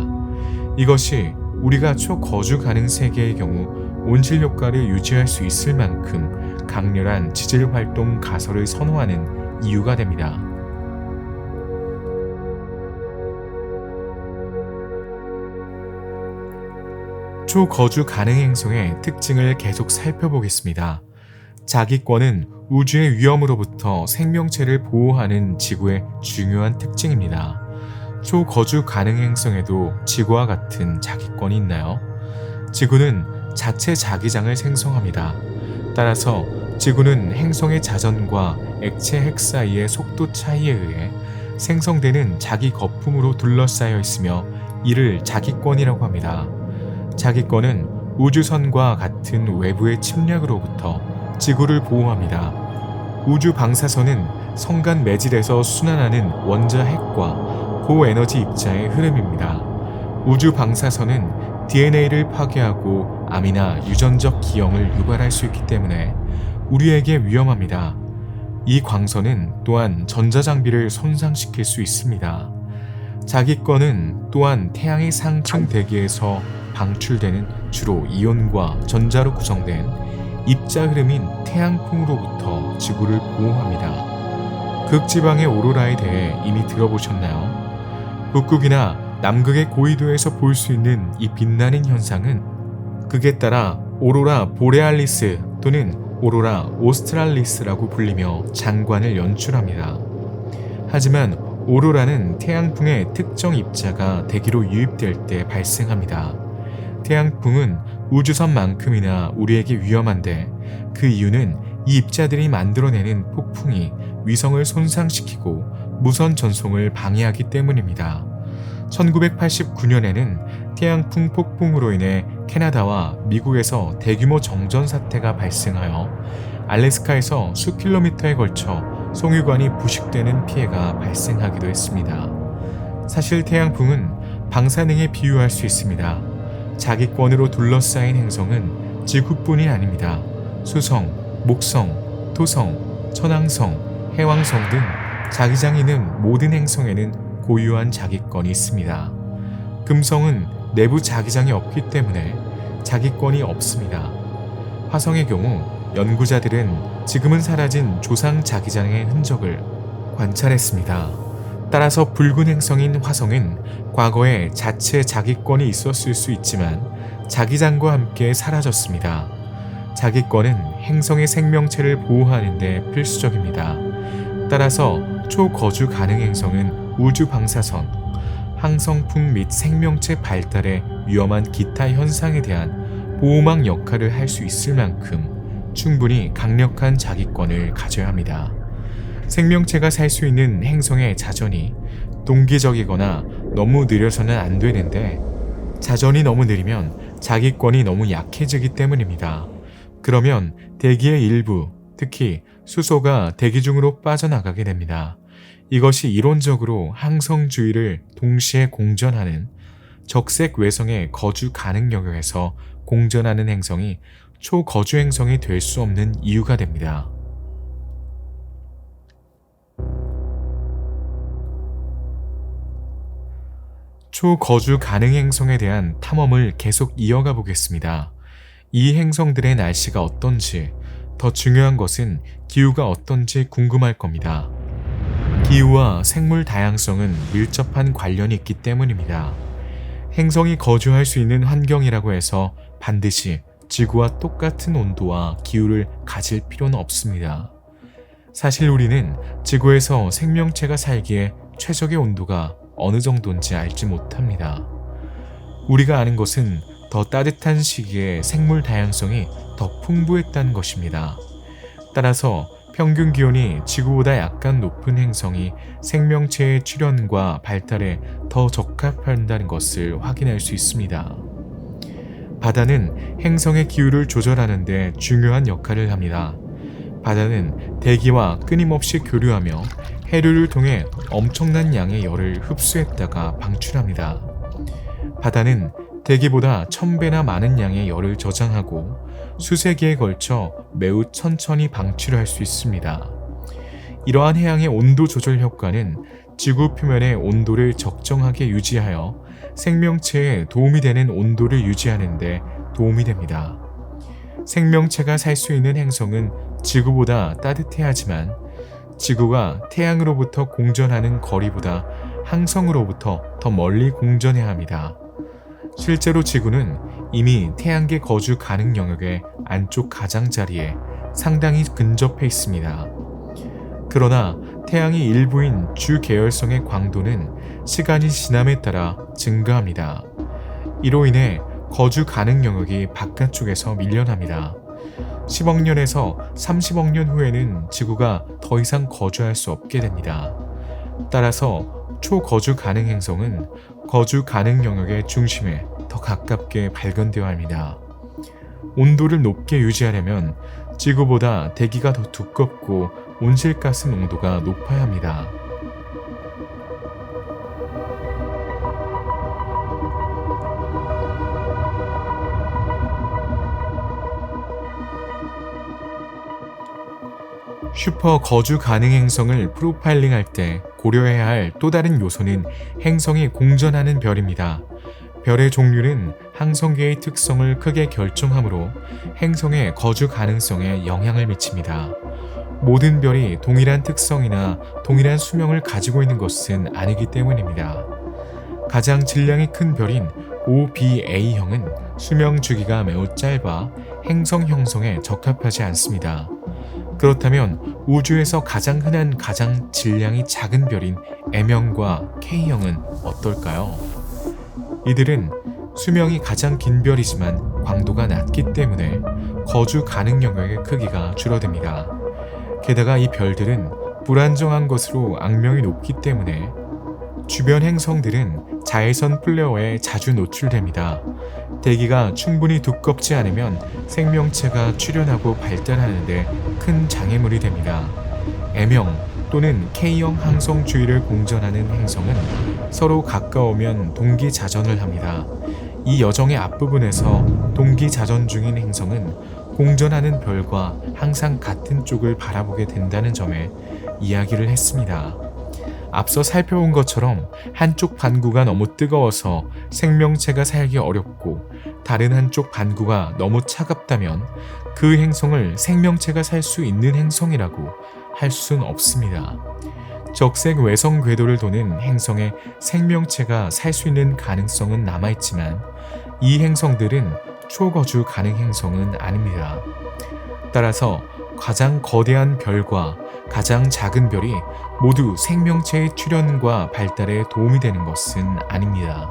Speaker 1: 이것이 우리가 초거주 가능 세계의 경우 온실 효과를 유지할 수 있을 만큼 강렬한 지질 활동 가설을 선호하는 이유가 됩니다. 초거주 가능 행성의 특징을 계속 살펴보겠습니다. 자기권은 우주의 위험으로부터 생명체를 보호하는 지구의 중요한 특징입니다. 초거주 가능 행성에도 지구와 같은 자기권이 있나요? 지구는 자체 자기장을 생성합니다. 따라서 지구는 행성의 자전과 액체 핵 사이의 속도 차이에 의해 생성되는 자기 거품으로 둘러싸여 있으며 이를 자기권이라고 합니다. 자기권은 우주선과 같은 외부의 침략으로부터 지구를 보호합니다. 우주 방사선은 성간 매질에서 순환하는 원자 핵과 고에너지 입자의 흐름입니다. 우주 방사선은 DNA를 파괴하고 암이나 유전적 기형을 유발할 수 있기 때문에 우리에게 위험합니다. 이 광선은 또한 전자장비를 손상시킬 수 있습니다. 자기권은 또한 태양의 상층 대기에서 방출되는 주로 이온과 전자로 구성된 입자 흐름인 태양풍으로부터 지구를 보호합니다. 극지방의 오로라에 대해 이미 들어보셨나요? 북극이나 남극의 고緯도에서 볼 수 있는 이 빛나는 현상은 극에 따라 오로라 보레알리스 또는 오로라 오스트랄리스라고 불리며 장관을 연출합니다. 하지만 오로라는 태양풍의 특정 입자가 대기로 유입될 때 발생합니다. 태양풍은 우주선만큼이나 우리에게 위험한데 그 이유는 이 입자들이 만들어내는 폭풍이 위성을 손상시키고 무선 전송을 방해하기 때문입니다. 1989년에는 태양풍 폭풍으로 인해 캐나다와 미국에서 대규모 정전 사태가 발생하여 알래스카에서 수킬로미터에 걸쳐 송유관이 부식되는 피해가 발생하기도 했습니다. 사실 태양풍은 방사능에 비유할 수 있습니다. 자기권으로 둘러싸인 행성은 지구뿐이 아닙니다. 수성, 목성, 토성, 천왕성, 해왕성 등 자기장이 있는 모든 행성에는 고유한 자기권이 있습니다. 금성은 내부 자기장이 없기 때문에 자기권이 없습니다. 화성의 경우 연구자들은 지금은 사라진 조상 자기장의 흔적을 관찰했습니다. 따라서 붉은 행성인 화성은 과거에 자체 자기권이 있었을 수 있지만 자기장과 함께 사라졌습니다. 자기권은 행성의 생명체를 보호하는 데 필수적입니다. 따라서 초거주 가능 행성은 우주 방사선, 항성풍 및 생명체 발달에 위험한 기타 현상에 대한 보호막 역할을 할 수 있을 만큼 충분히 강력한 자기권을 가져야 합니다. 생명체가 살 수 있는 행성의 자전이 동기적이거나 너무 느려서는 안 되는데 자전이 너무 느리면 자기권이 너무 약해지기 때문입니다. 그러면 대기의 일부, 특히 수소가 대기 중으로 빠져나가게 됩니다. 이것이 이론적으로 항성 주위를 동시에 공전하는 적색 외성의 거주 가능 영역에서 공전하는 행성이 초거주 행성이 될 수 없는 이유가 됩니다. 초거주 가능 행성에 대한 탐험을 계속 이어가 보겠습니다. 이 행성들의 날씨가 어떤지, 더 중요한 것은 기후가 어떤지 궁금할 겁니다. 기후와 생물 다양성은 밀접한 관련이 있기 때문입니다. 행성이 거주할 수 있는 환경이라고 해서 반드시 지구와 똑같은 온도와 기후를 가질 필요는 없습니다. 사실 우리는 지구에서 생명체가 살기에 최적의 온도가 어느 정도인지 알지 못합니다. 우리가 아는 것은 더 따뜻한 시기에 생물 다양성이 더 풍부했다는 것입니다. 따라서 평균 기온이 지구보다 약간 높은 행성이 생명체의 출현과 발달에 더 적합한다는 것을 확인할 수 있습니다. 바다는 행성의 기후를 조절하는 데 중요한 역할을 합니다. 바다는 대기와 끊임없이 교류하며 해류를 통해 엄청난 양의 열을 흡수했다가 방출합니다. 바다는 대기보다 1000배나 많은 양의 열을 저장하고 수세기에 걸쳐 매우 천천히 방출할 수 있습니다. 이러한 해양의 온도 조절 효과는 지구 표면의 온도를 적정하게 유지하여 생명체에 도움이 되는 온도를 유지하는 데 도움이 됩니다. 생명체가 살 수 있는 행성은 지구보다 따뜻해야지만 지구가 태양으로부터 공전하는 거리보다 항성으로부터 더 멀리 공전해야 합니다. 실제로 지구는 이미 태양계 거주 가능 영역의 안쪽 가장자리에 상당히 근접해 있습니다. 그러나 태양의 일부인 주 계열성의 광도는 시간이 지남에 따라 증가합니다. 이로 인해 거주 가능 영역이 바깥쪽에서 밀려납니다. 10억 년에서 30억 년 후에는 지구가 더 이상 거주할 수 없게 됩니다. 따라서 초거주 가능 행성은 거주 가능 영역의 중심에 더 가깝게 발견되어야 합니다. 온도를 높게 유지하려면 지구보다 대기가 더 두껍고 온실가스 농도가 높아야 합니다. 슈퍼 거주 가능 행성을 프로파일링할 때 고려해야 할 또 다른 요소는 행성이 공전하는 별입니다. 별의 종류는 항성계의 특성을 크게 결정하므로 행성의 거주 가능성에 영향을 미칩니다. 모든 별이 동일한 특성이나 동일한 수명을 가지고 있는 것은 아니기 때문입니다. 가장 질량이 큰 별인 OBA형은 수명 주기가 매우 짧아 행성 형성에 적합하지 않습니다. 그렇다면 우주에서 가장 흔한 가장 질량이 작은 별인 M형과 K형은 어떨까요? 이들은 수명이 가장 긴 별이지만 광도가 낮기 때문에 거주 가능 영역의 크기가 줄어듭니다. 게다가 이 별들은 불안정한 것으로 악명이 높기 때문에 주변 행성들은 자외선 플레어에 자주 노출됩니다. 대기가 충분히 두껍지 않으면 생명체가 출현하고 발달하는데 큰 장애물이 됩니다. M형 또는 K형 항성 주위를 공전하는 행성은 서로 가까우면 동기 자전을 합니다. 이 여정의 앞부분에서 동기 자전 중인 행성은 공전하는 별과 항상 같은 쪽을 바라보게 된다는 점에 이야기를 했습니다. 앞서 살펴본 것처럼 한쪽 반구가 너무 뜨거워서 생명체가 살기 어렵고 다른 한쪽 반구가 너무 차갑다면 그 행성을 생명체가 살 수 있는 행성이라고 할 수는 없습니다. 적색 외성 궤도를 도는 행성에 생명체가 살 수 있는 가능성은 남아있지만 이 행성들은 초거주 가능 행성은 아닙니다. 따라서 가장 거대한 별과 가장 작은 별이 모두 생명체의 출현과 발달에 도움이 되는 것은 아닙니다.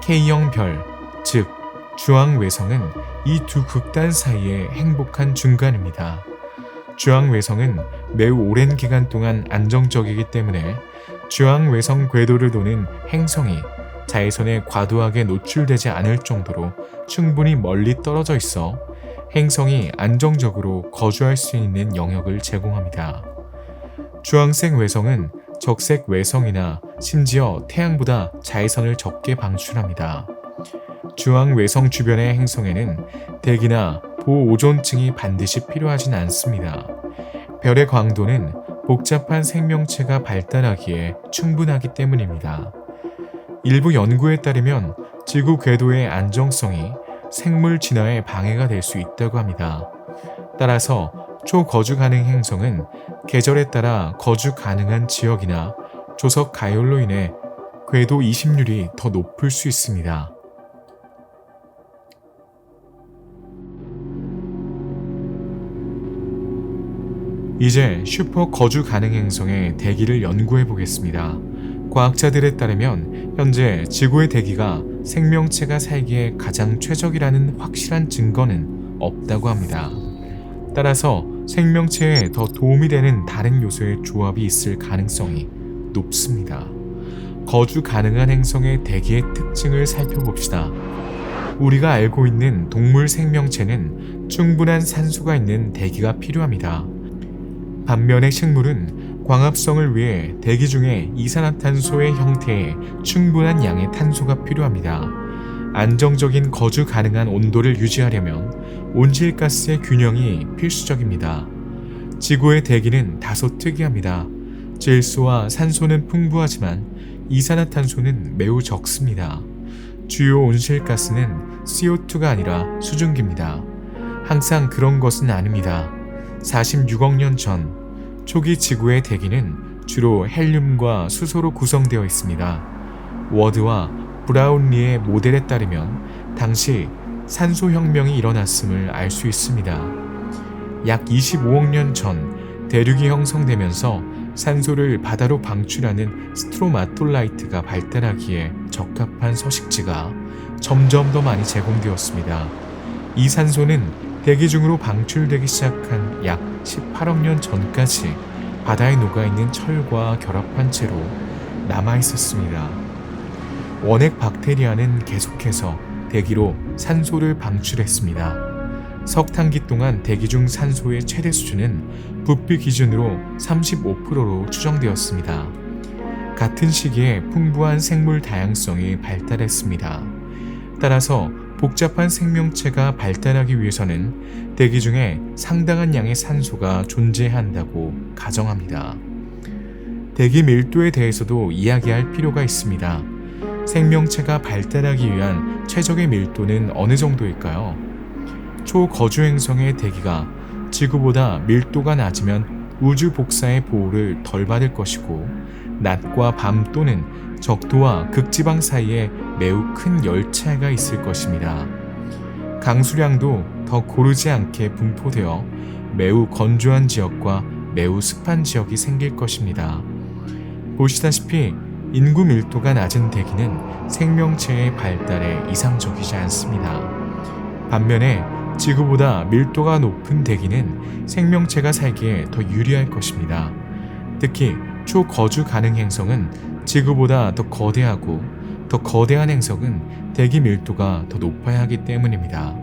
Speaker 1: K형 별, 즉 주황외성은 이 두 극단 사이의 행복한 중간입니다. 주황외성은 매우 오랜 기간 동안 안정적이기 때문에 주황외성 궤도를 도는 행성이 자외선에 과도하게 노출되지 않을 정도로 충분히 멀리 떨어져 있어 행성이 안정적으로 거주할 수 있는 영역을 제공합니다. 주황색 외성은 적색 외성이나 심지어 태양보다 자외선을 적게 방출합니다. 주황 외성 주변의 행성에는 대기나 보오존층이 반드시 필요하진 않습니다. 별의 광도는 복잡한 생명체가 발달하기에 충분하기 때문입니다. 일부 연구에 따르면 지구 궤도의 안정성이 생물 진화에 방해가 될 수 있다고 합니다. 따라서 초거주 가능 행성은 계절에 따라 거주 가능한 지역이나 조석 가열로 인해 궤도 이식률이 더 높을 수 있습니다. 이제 슈퍼 거주 가능 행성의 대기를 연구해 보겠습니다. 과학자들에 따르면 현재 지구의 대기가 생명체가 살기에 가장 최적이라는 확실한 증거는 없다고 합니다. 따라서 생명체에 더 도움이 되는 다른 요소의 조합이 있을 가능성이 높습니다. 거주 가능한 행성의 대기의 특징을 살펴봅시다. 우리가 알고 있는 동물 생명체는 충분한 산소가 있는 대기가 필요합니다. 반면에 식물은 광합성을 위해 대기 중에 이산화탄소의 형태의 충분한 양의 탄소가 필요합니다. 안정적인 거주 가능한 온도를 유지하려면 온실가스의 균형이 필수적입니다. 지구의 대기는 다소 특이합니다. 질소와 산소는 풍부하지만 이산화탄소는 매우 적습니다. 주요 온실가스는 CO2가 아니라 수증기입니다. 항상 그런 것은 아닙니다. 46억 년 전 초기 지구의 대기는 주로 헬륨과 수소로 구성되어 있습니다. 워드와 브라운리의 모델에 따르면 당시 산소혁명이 일어났음을 알 수 있습니다. 약 25억 년 전 대륙이 형성되면서 산소를 바다로 방출하는 스트로마톨라이트가 발달하기에 적합한 서식지가 점점 더 많이 제공되었습니다. 이 산소는 대기 중으로 방출되기 시작한 약 18억 년 전까지 바다에 녹아있는 철과 결합한 채로 남아있었습니다. 원핵 박테리아는 계속해서 대기로 산소를 방출했습니다. 석탄기 동안 대기 중 산소의 최대 수준은 부피 기준으로 35%로 추정되었습니다. 같은 시기에 풍부한 생물 다양성이 발달했습니다. 따라서 복잡한 생명체가 발달하기 위해서는 대기 중에 상당한 양의 산소가 존재한다고 가정합니다. 대기 밀도에 대해서도 이야기할 필요가 있습니다. 생명체가 발달하기 위한 최적의 밀도는 어느 정도일까요? 초거주 행성의 대기가 지구보다 밀도가 낮으면 우주 복사의 보호를 덜 받을 것이고, 낮과 밤 또는 적도와 극지방 사이에 매우 큰 열차이가 있을 것입니다. 강수량도 더 고르지 않게 분포되어 매우 건조한 지역과 매우 습한 지역이 생길 것입니다. 보시다시피 인구 밀도가 낮은 대기는 생명체의 발달에 이상적이지 않습니다. 반면에 지구보다 밀도가 높은 대기는 생명체가 살기에 더 유리할 것입니다. 특히 초거주 가능 행성은 지구보다 더 거대하고, 더 거대한 행성은 대기 밀도가 더 높아야 하기 때문입니다.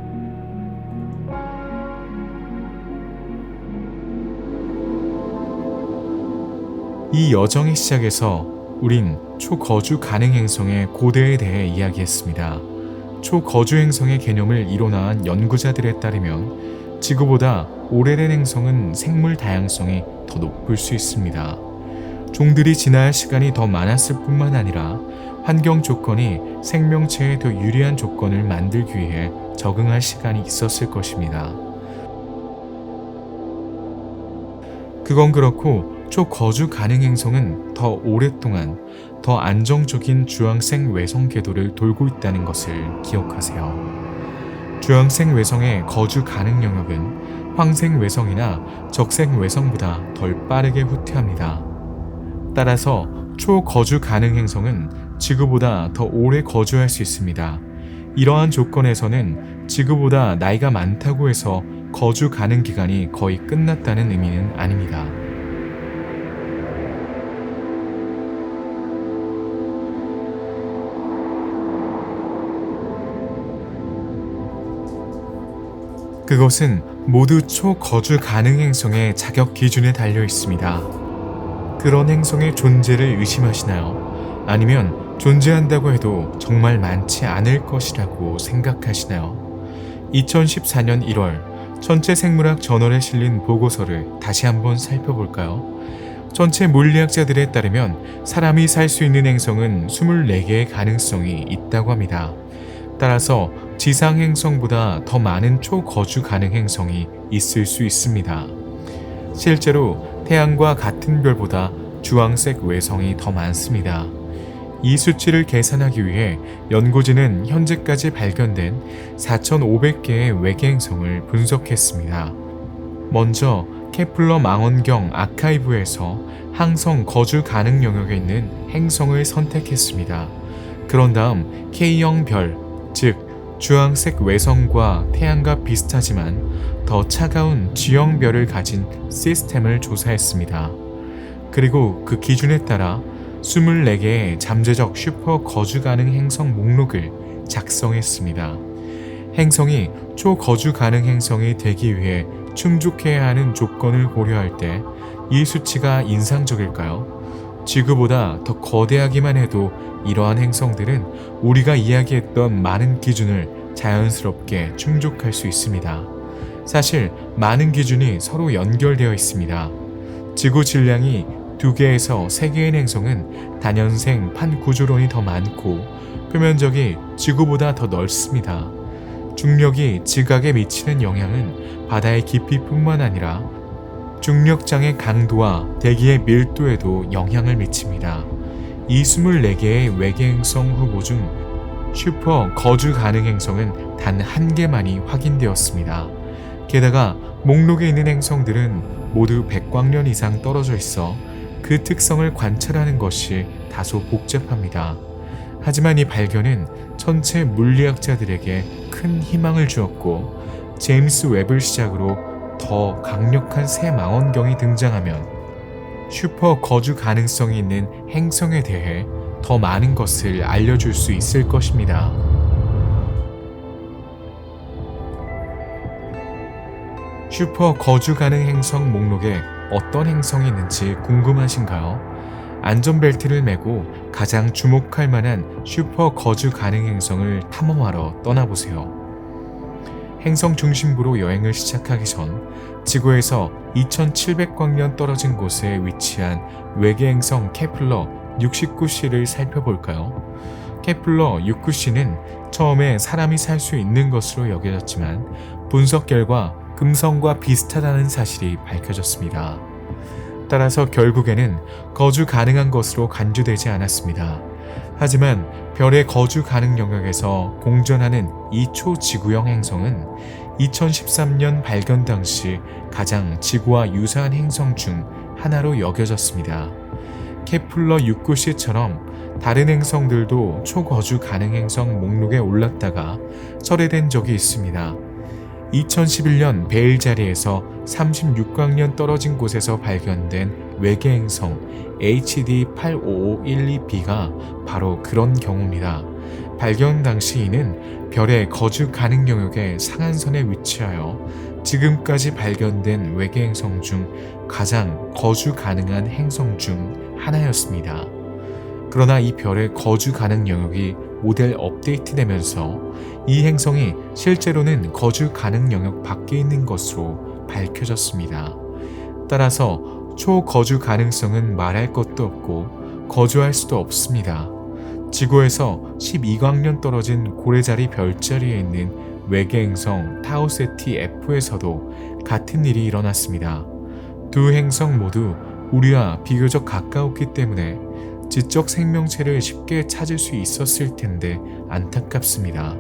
Speaker 1: 이 여정의 시작에서 우린 초거주 가능 행성의 고대에 대해 이야기했습니다. 초거주 행성의 개념을 이뤄나간 연구자들에 따르면 지구보다 오래된 행성은 생물 다양성이 더 높을 수 있습니다. 종들이 진화할 시간이 더 많았을 뿐만 아니라 환경 조건이 생명체에 더 유리한 조건을 만들기 위해 적응할 시간이 있었을 것입니다. 그건 그렇고 초거주 가능 행성은 더 오랫동안 더 안정적인 주황색 외성 궤도를 돌고 있다는 것을 기억하세요. 주황색 외성의 거주 가능 영역은 황색 외성이나 적색 외성보다 덜 빠르게 후퇴합니다. 따라서 초거주 가능 행성은 지구보다 더 오래 거주할 수 있습니다. 이러한 조건에서는 지구보다 나이가 많다고 해서 거주 가능 기간이 거의 끝났다는 의미는 아닙니다. 그것은 모두 초거주 가능 행성의 자격 기준에 달려 있습니다. 그런 행성의 존재를 의심하시나요? 아니면 존재한다고 해도 정말 많지 않을 것이라고 생각하시나요? 2014년 1월 천체생물학 저널에 실린 보고서를 다시 한번 살펴볼까요? 전체 물리학자들에 따르면 사람이 살 수 있는 행성은 24개의 가능성이 있다고 합니다. 따라서 지상 행성보다 더 많은 초거주 가능 행성이 있을 수 있습니다. 실제로 태양과 같은 별보다 주황색 외성이 더 많습니다. 이 수치를 계산하기 위해 연구진은 현재까지 발견된 4,500개의 외계 행성을 분석했습니다. 먼저 케플러 망원경 아카이브에서 항성 거주 가능 영역에 있는 행성을 선택했습니다. 그런 다음 K형 별, 즉 주황색 외성과 태양과 비슷하지만 더 차가운 G형 별을 가진 시스템을 조사했습니다. 그리고 그 기준에 따라 24개의 잠재적 슈퍼 거주 가능 행성 목록을 작성했습니다. 행성이 초거주 가능 행성이 되기 위해 충족해야 하는 조건을 고려할 때 이 수치가 인상적일까요? 지구보다 더 거대하기만 해도 이러한 행성들은 우리가 이야기했던 많은 기준을 자연스럽게 충족할 수 있습니다. 사실 많은 기준이 서로 연결되어 있습니다. 지구 질량이 2개에서 3개의 행성은 단연생 판구조론이 더 많고 표면적이 지구보다 더 넓습니다. 중력이 지각에 미치는 영향은 바다의 깊이뿐만 아니라 중력장의 강도와 대기의 밀도에도 영향을 미칩니다. 이 24개의 외계 행성 후보 중 슈퍼 거주 가능 행성은 단 1개만이 확인되었습니다. 게다가 목록에 있는 행성들은 모두 100광년 이상 떨어져 있어 그 특성을 관찰하는 것이 다소 복잡합니다. 하지만 이 발견은 천체 물리학자들에게 큰 희망을 주었고 제임스 웹을 시작으로 더 강력한 새 망원경이 등장하면 슈퍼 거주 가능성이 있는 행성에 대해 더 많은 것을 알려줄 수 있을 것입니다. 슈퍼 거주 가능 행성 목록에 어떤 행성이 있는지 궁금하신가요? 안전벨트를 매고 가장 주목할 만한 슈퍼 거주 가능 행성을 탐험하러 떠나보세요. 행성 중심부로 여행을 시작하기 전 지구에서 2700광년 떨어진 곳에 위치한 외계 행성 케플러 69c를 살펴볼까요? 케플러 69c는 처음에 사람이 살 수 있는 것으로 여겨졌지만 분석 결과 금성과 비슷하다는 사실이 밝혀졌습니다. 따라서 결국에는 거주 가능한 것으로 간주되지 않았습니다. 하지만 별의 거주 가능 영역에서 공전하는 이 초지구형 행성은 2013년 발견 당시 가장 지구와 유사한 행성 중 하나로 여겨졌습니다. 케플러 69c처럼 다른 행성들도 초거주 가능 행성 목록에 올랐다가 철회된 적이 있습니다. 2011년 베일 자리에서 36광년 떨어진 곳에서 발견된 외계 행성 HD 85512b가 바로 그런 경우입니다. 발견 당시 이는 별의 거주 가능 영역의 상한선에 위치하여 지금까지 발견된 외계 행성 중 가장 거주 가능한 행성 중 하나였습니다. 그러나 이 별의 거주 가능 영역이 모델 업데이트되면서 이 행성이 실제로는 거주 가능 영역 밖에 있는 것으로 밝혀졌습니다. 따라서 초거주 가능성은 말할 것도 없고 거주할 수도 없습니다. 지구에서 12광년 떨어진 고래자리 별자리에 있는 외계 행성 타우세티 F에서도 같은 일이 일어났습니다. 두 행성 모두 우리와 비교적 가까웠기 때문에 지적 생명체를 쉽게 찾을 수 있었을 텐데 안타깝습니다.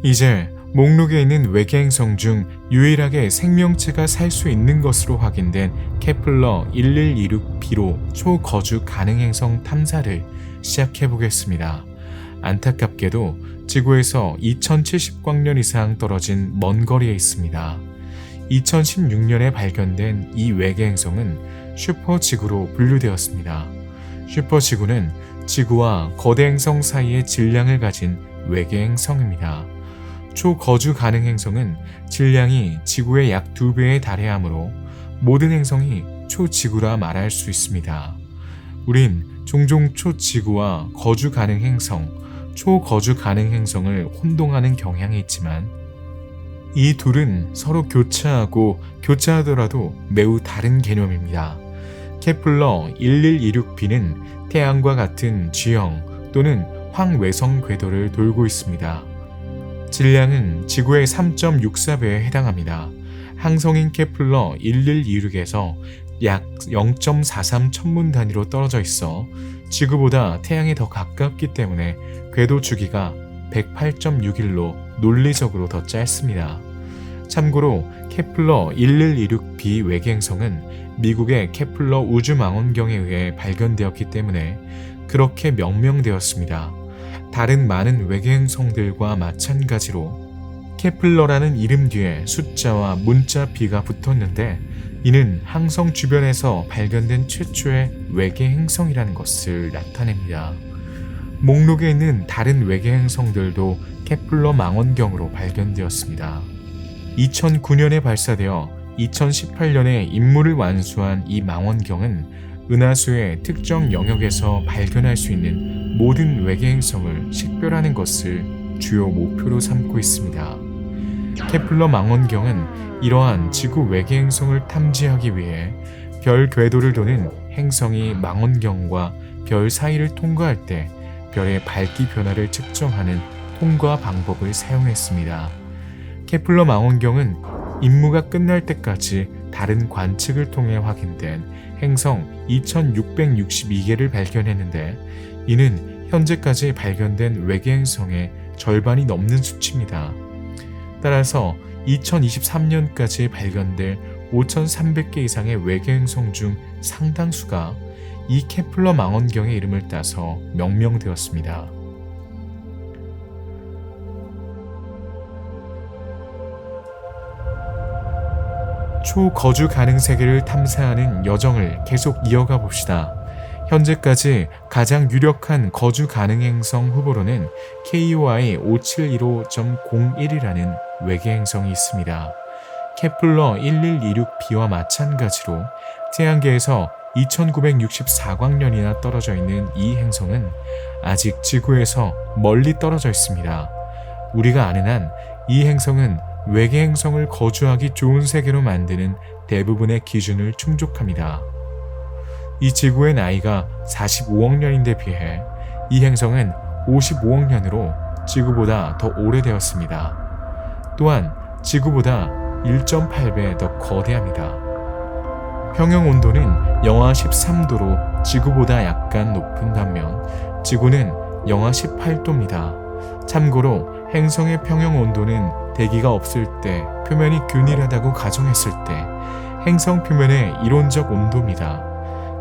Speaker 1: 이제 목록에 있는 외계 행성 중 유일하게 생명체가 살 수 있는 것으로 확인된 케플러 1126b로 초거주 가능 행성 탐사를 시작해 보겠습니다. 안타깝게도 지구에서 2070광년 이상 떨어진 먼 거리에 있습니다. 2016년에 발견된 이 외계 행성은 슈퍼지구로 분류되었습니다. 슈퍼지구는 지구와 거대 행성 사이의 질량을 가진 외계 행성입니다. 초거주 가능 행성은 질량이 지구의 약 2배에 달해야 하므로 모든 행성이 초지구라 말할 수 있습니다. 우린 종종 초지구와 거주 가능 행성, 초거주 가능 행성을 혼동하는 경향이 있지만 이 둘은 서로 교차하고 교차하더라도 매우 다른 개념입니다. 케플러 1126b는 태양과 같은 G형 또는 황외성 궤도를 돌고 있습니다. 질량은 지구의 3.64배에 해당합니다. 항성인 케플러 1126에서 약 0.43 천문 단위로 떨어져 있어 지구보다 태양에 더 가깝기 때문에 궤도 주기가 108.6일로 논리적으로 더 짧습니다. 참고로 케플러 1126b 외계행성은 미국의 케플러 우주망원경에 의해 발견되었기 때문에 그렇게 명명되었습니다. 다른 많은 외계행성들과 마찬가지로 케플러라는 이름 뒤에 숫자와 문자 B가 붙었는데 이는 항성 주변에서 발견된 최초의 외계행성이라는 것을 나타냅니다. 목록에 있는 다른 외계행성들도 케플러 망원경으로 발견되었습니다. 2009년에 발사되어 2018년에 임무를 완수한 이 망원경은 은하수의 특정 영역에서 발견할 수 있는 모든 외계행성을 식별하는 것을 주요 목표로 삼고 있습니다. 케플러 망원경은 이러한 지구 외계행성을 탐지하기 위해 별 궤도를 도는 행성이 망원경과 별 사이를 통과할 때 별의 밝기 변화를 측정하는 통과 방법을 사용했습니다. 케플러 망원경은 임무가 끝날 때까지 다른 관측을 통해 확인된 행성 2662개를 발견했는데 이는 현재까지 발견된 외계행성의 절반이 넘는 수치입니다. 따라서 2023년까지 발견될 5,300개 이상의 외계행성 중 상당수가 이 케플러 망원경의 이름을 따서 명명되었습니다. 초거주 가능 세계를 탐사하는 여정을 계속 이어가 봅시다. 현재까지 가장 유력한 거주 가능 행성 후보로는 KOI 5715.01이라는 외계행성이 있습니다. 케플러 1126b와 마찬가지로 태양계에서 2964광년이나 떨어져 있는 이 행성은 아직 지구에서 멀리 떨어져 있습니다. 우리가 아는 한 이 행성은 외계행성을 거주하기 좋은 세계로 만드는 대부분의 기준을 충족합니다. 이 지구의 나이가 45억 년인데 비해 이 행성은 55억 년으로 지구보다 더 오래되었습니다. 또한 지구보다 1.8배 더 거대합니다. 평형 온도는 영하 13도로 지구보다 약간 높은 반면 지구는 영하 18도입니다. 참고로 행성의 평형 온도는 대기가 없을 때 표면이 균일하다고 가정했을 때 행성 표면의 이론적 온도입니다.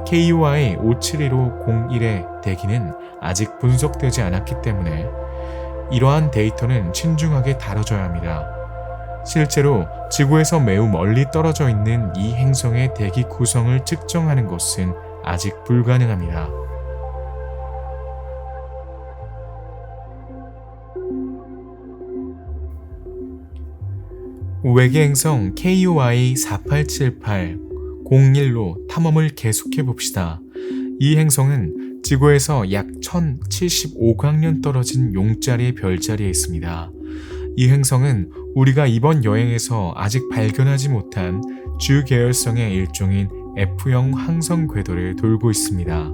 Speaker 1: KOI 571501의 대기는 아직 분석되지 않았기 때문에 이러한 데이터는 신중하게 다뤄져야 합니다. 실제로 지구에서 매우 멀리 떨어져 있는 이 행성의 대기 구성을 측정하는 것은 아직 불가능합니다. 외계행성 KOI 487801로 탐험을 계속해 봅시다. 이 행성은 지구에서 약 1075광년 떨어진 용자리 별자리에 있습니다. 이 행성은 우리가 이번 여행에서 아직 발견하지 못한 주 계열성의 일종인 F형 항성 궤도를 돌고 있습니다.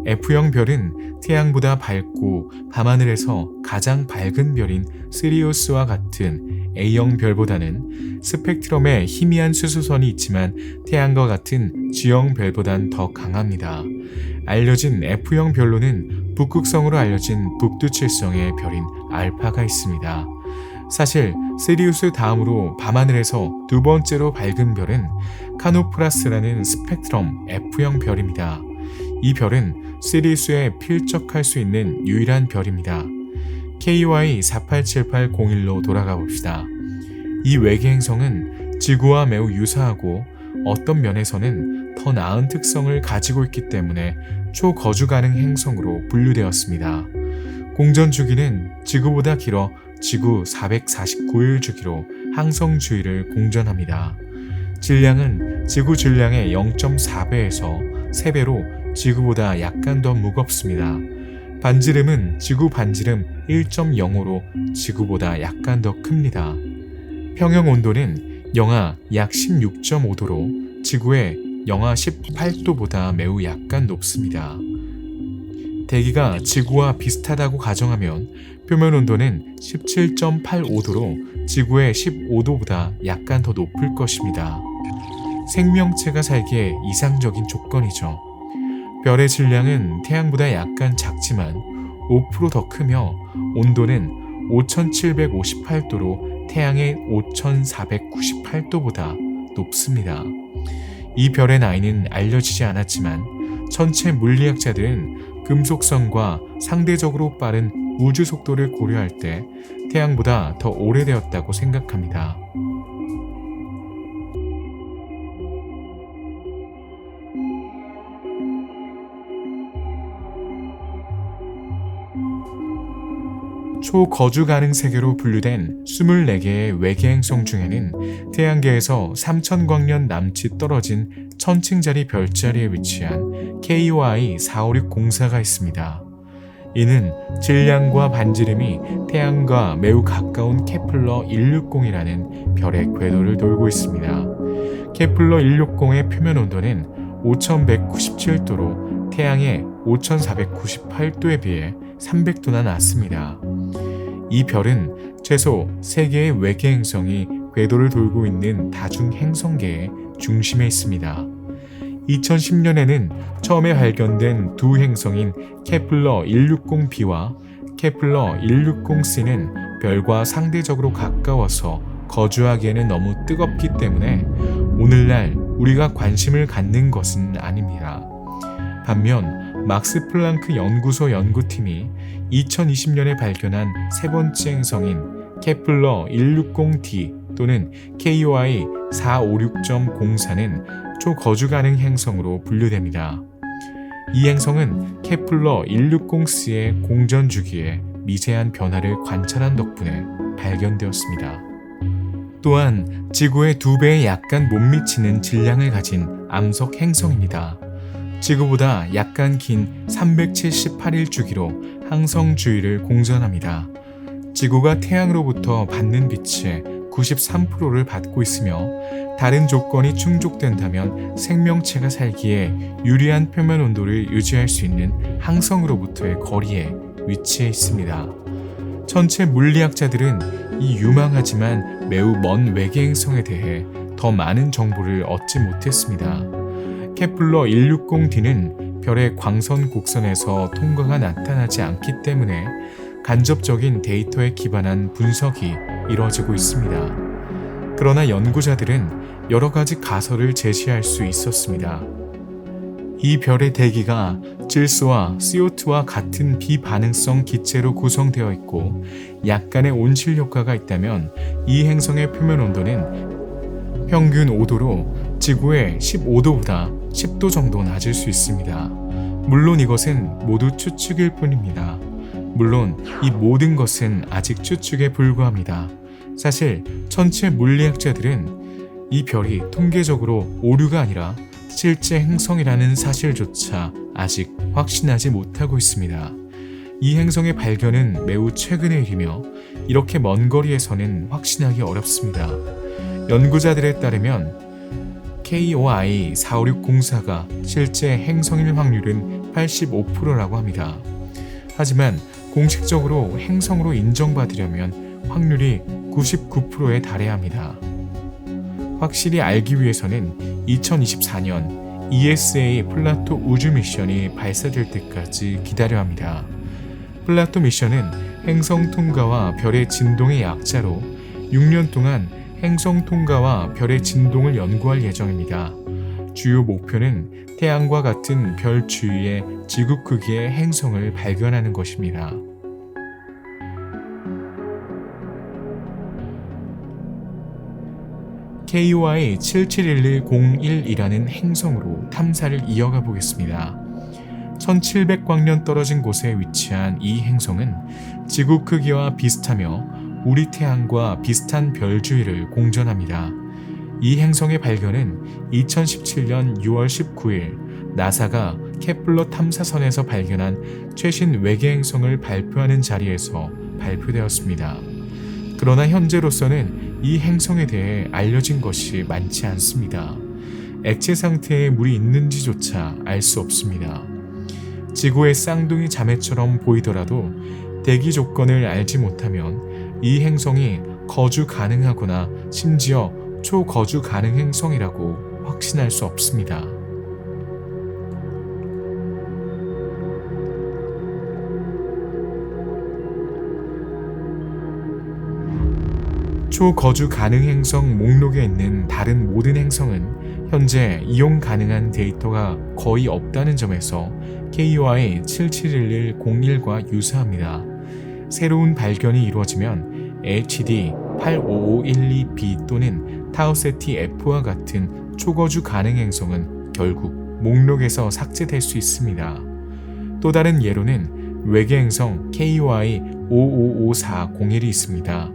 Speaker 1: F형 별은 태양보다 밝고 밤하늘에서 가장 밝은 별인 시리우스와 같은 A형 별보다는 스펙트럼에 희미한 수수선이 있지만 태양과 같은 G형 별보단 더 강합니다. 알려진 F형 별로는 북극성으로 알려진 북두칠성의 별인 알파가 있습니다. 사실 시리우스 다음으로 밤하늘에서 두 번째로 밝은 별은 카노프라스라는 스펙트럼 F형 별입니다. 이 별은 시리우스에 필적할 수 있는 유일한 별입니다. KOI 487801로 돌아가 봅시다. 이 외계행성은 지구와 매우 유사하고 어떤 면에서는 더 나은 특성을 가지고 있기 때문에 초거주 가능 행성으로 분류되었습니다. 공전 주기는 지구보다 길어 지구 449일 주기로 항성 주위를 공전합니다. 질량은 지구 질량의 0.4배에서 3배로 지구보다 약간 더 무겁습니다. 반지름은 지구 반지름 1.05로 지구보다 약간 더 큽니다. 평형 온도는 영하 약 16.5도로 지구의 영하 18도보다 매우 약간 높습니다. 대기가 지구와 비슷하다고 가정하면 표면 온도는 17.85도로 지구의 15도보다 약간 더 높을 것입니다. 생명체가 살기에 이상적인 조건이죠. 별의 질량은 태양보다 약간 작지만 5% 더 크며 온도는 5758도로 태양의 5498도보다 높습니다. 이 별의 나이는 알려지지 않았지만 천체 물리학자들은 금속성과 상대적으로 빠른 우주 속도를 고려할 때 태양보다 더 오래되었다고 생각합니다. 초거주 가능 세계로 분류된 24개의 외계 행성 중에는 태양계에서 3000광년 남짓 떨어진 1000층짜리 별자리에 위치한 KOI 456 공사가 있습니다. 이는 질량과 반지름이 태양과 매우 가까운 케플러 160이라는 별의 궤도를 돌고 있습니다. 케플러 160의 표면 온도는 5197도로 태양의 5498도에 비해 300도나 낮습니다. 이 별은 최소 3개의 외계 행성이 궤도를 돌고 있는 다중 행성계의 중심에 있습니다. 2010년에는 처음에 발견된 두 행성인 케플러 160b와 케플러 160c는 별과 상대적으로 가까워서 거주하기에는 너무 뜨겁기 때문에 오늘날 우리가 관심을 갖는 것은 아닙니다. 반면 막스 플랑크 연구소 연구팀이 2020년에 발견한 세 번째 행성인 케플러 160d 또는 KOI 456.04는 초거주 가능 행성으로 분류됩니다. 이 행성은 케플러 160c의 공전 주기에 미세한 변화를 관찰한 덕분에 발견되었습니다. 또한 지구의 2배에 약간 못 미치는 질량을 가진 암석 행성입니다. 지구보다 약간 긴 378일 주기로 항성 주위를 공전합니다. 지구가 태양으로부터 받는 빛의 93%를 받고 있으며 다른 조건이 충족된다면 생명체가 살기에 유리한 표면 온도를 유지할 수 있는 항성으로부터의 거리에 위치해 있습니다. 천체 물리학자들은 이 유망하지만 매우 먼 외계 행성에 대해 더 많은 정보를 얻지 못했습니다. 케플러 160d는 별의 광선 곡선에서 통과가 나타나지 않기 때문에 간접적인 데이터에 기반한 분석이 이뤄지고 있습니다. 그러나 연구자들은 여러 가지 가설을 제시할 수 있었습니다. 이 별의 대기가 질소와 CO2와 같은 비반응성 기체로 구성되어 있고 약간의 온실 효과가 있다면 이 행성의 표면 온도는 평균 5도로 지구의 15도보다 10도 정도 낮을 수 있습니다. 물론 이것은 모두 추측일 뿐입니다. 물론 이 모든 것은 아직 추측에 불과합니다. 사실 천체 물리학자들은 이 별이 통계적으로 오류가 아니라 실제 행성이라는 사실조차 아직 확신하지 못하고 있습니다. 이 행성의 발견은 매우 최근의 일이며 이렇게 먼 거리에서는 확신하기 어렵습니다. 연구자들에 따르면 KOI 456 공사가 실제 행성일 확률은 85%라고 합니다. 하지만 공식적으로 행성으로 인정받으려면 확률이 99%에 달해야 합니다. 확실히 알기 위해서는 2024년 ESA 플라토 우주 미션이 발사될 때까지 기다려야 합니다. 플라토 미션은 행성 통과와 별의 진동의 약자로 6년 동안 행성 통과와 별의 진동을 연구할 예정입니다. 주요 목표는 태양과 같은 별 주위의 지구 크기의 행성을 발견하는 것입니다. KOI 771101이라는 행성으로 탐사를 이어가 보겠습니다. 1700광년 떨어진 곳에 위치한 이 행성은 지구 크기와 비슷하며 우리 태양과 비슷한 별 주위를 공전합니다. 이 행성의 발견은 2017년 6월 19일 나사가 케플러 탐사선에서 발견한 최신 외계 행성을 발표하는 자리에서 발표되었습니다. 그러나 현재로서는 이 행성에 대해 알려진 것이 많지 않습니다. 액체 상태에 물이 있는지조차 알 수 없습니다. 지구의 쌍둥이 자매처럼 보이더라도 대기 조건을 알지 못하면 이 행성이 거주 가능하거나 심지어 초거주 가능 행성이라고 확신할 수 없습니다. 초거주 가능 행성 목록에 있는 다른 모든 행성은 현재 이용 가능한 데이터가 거의 없다는 점에서 KOI 771101과 유사합니다. 새로운 발견이 이루어지면 HD 85512b 또는 타우세티 F와 같은 초거주 가능 행성은 결국 목록에서 삭제될 수 있습니다. 또 다른 예로는 외계 행성 KOI 555401이 있습니다.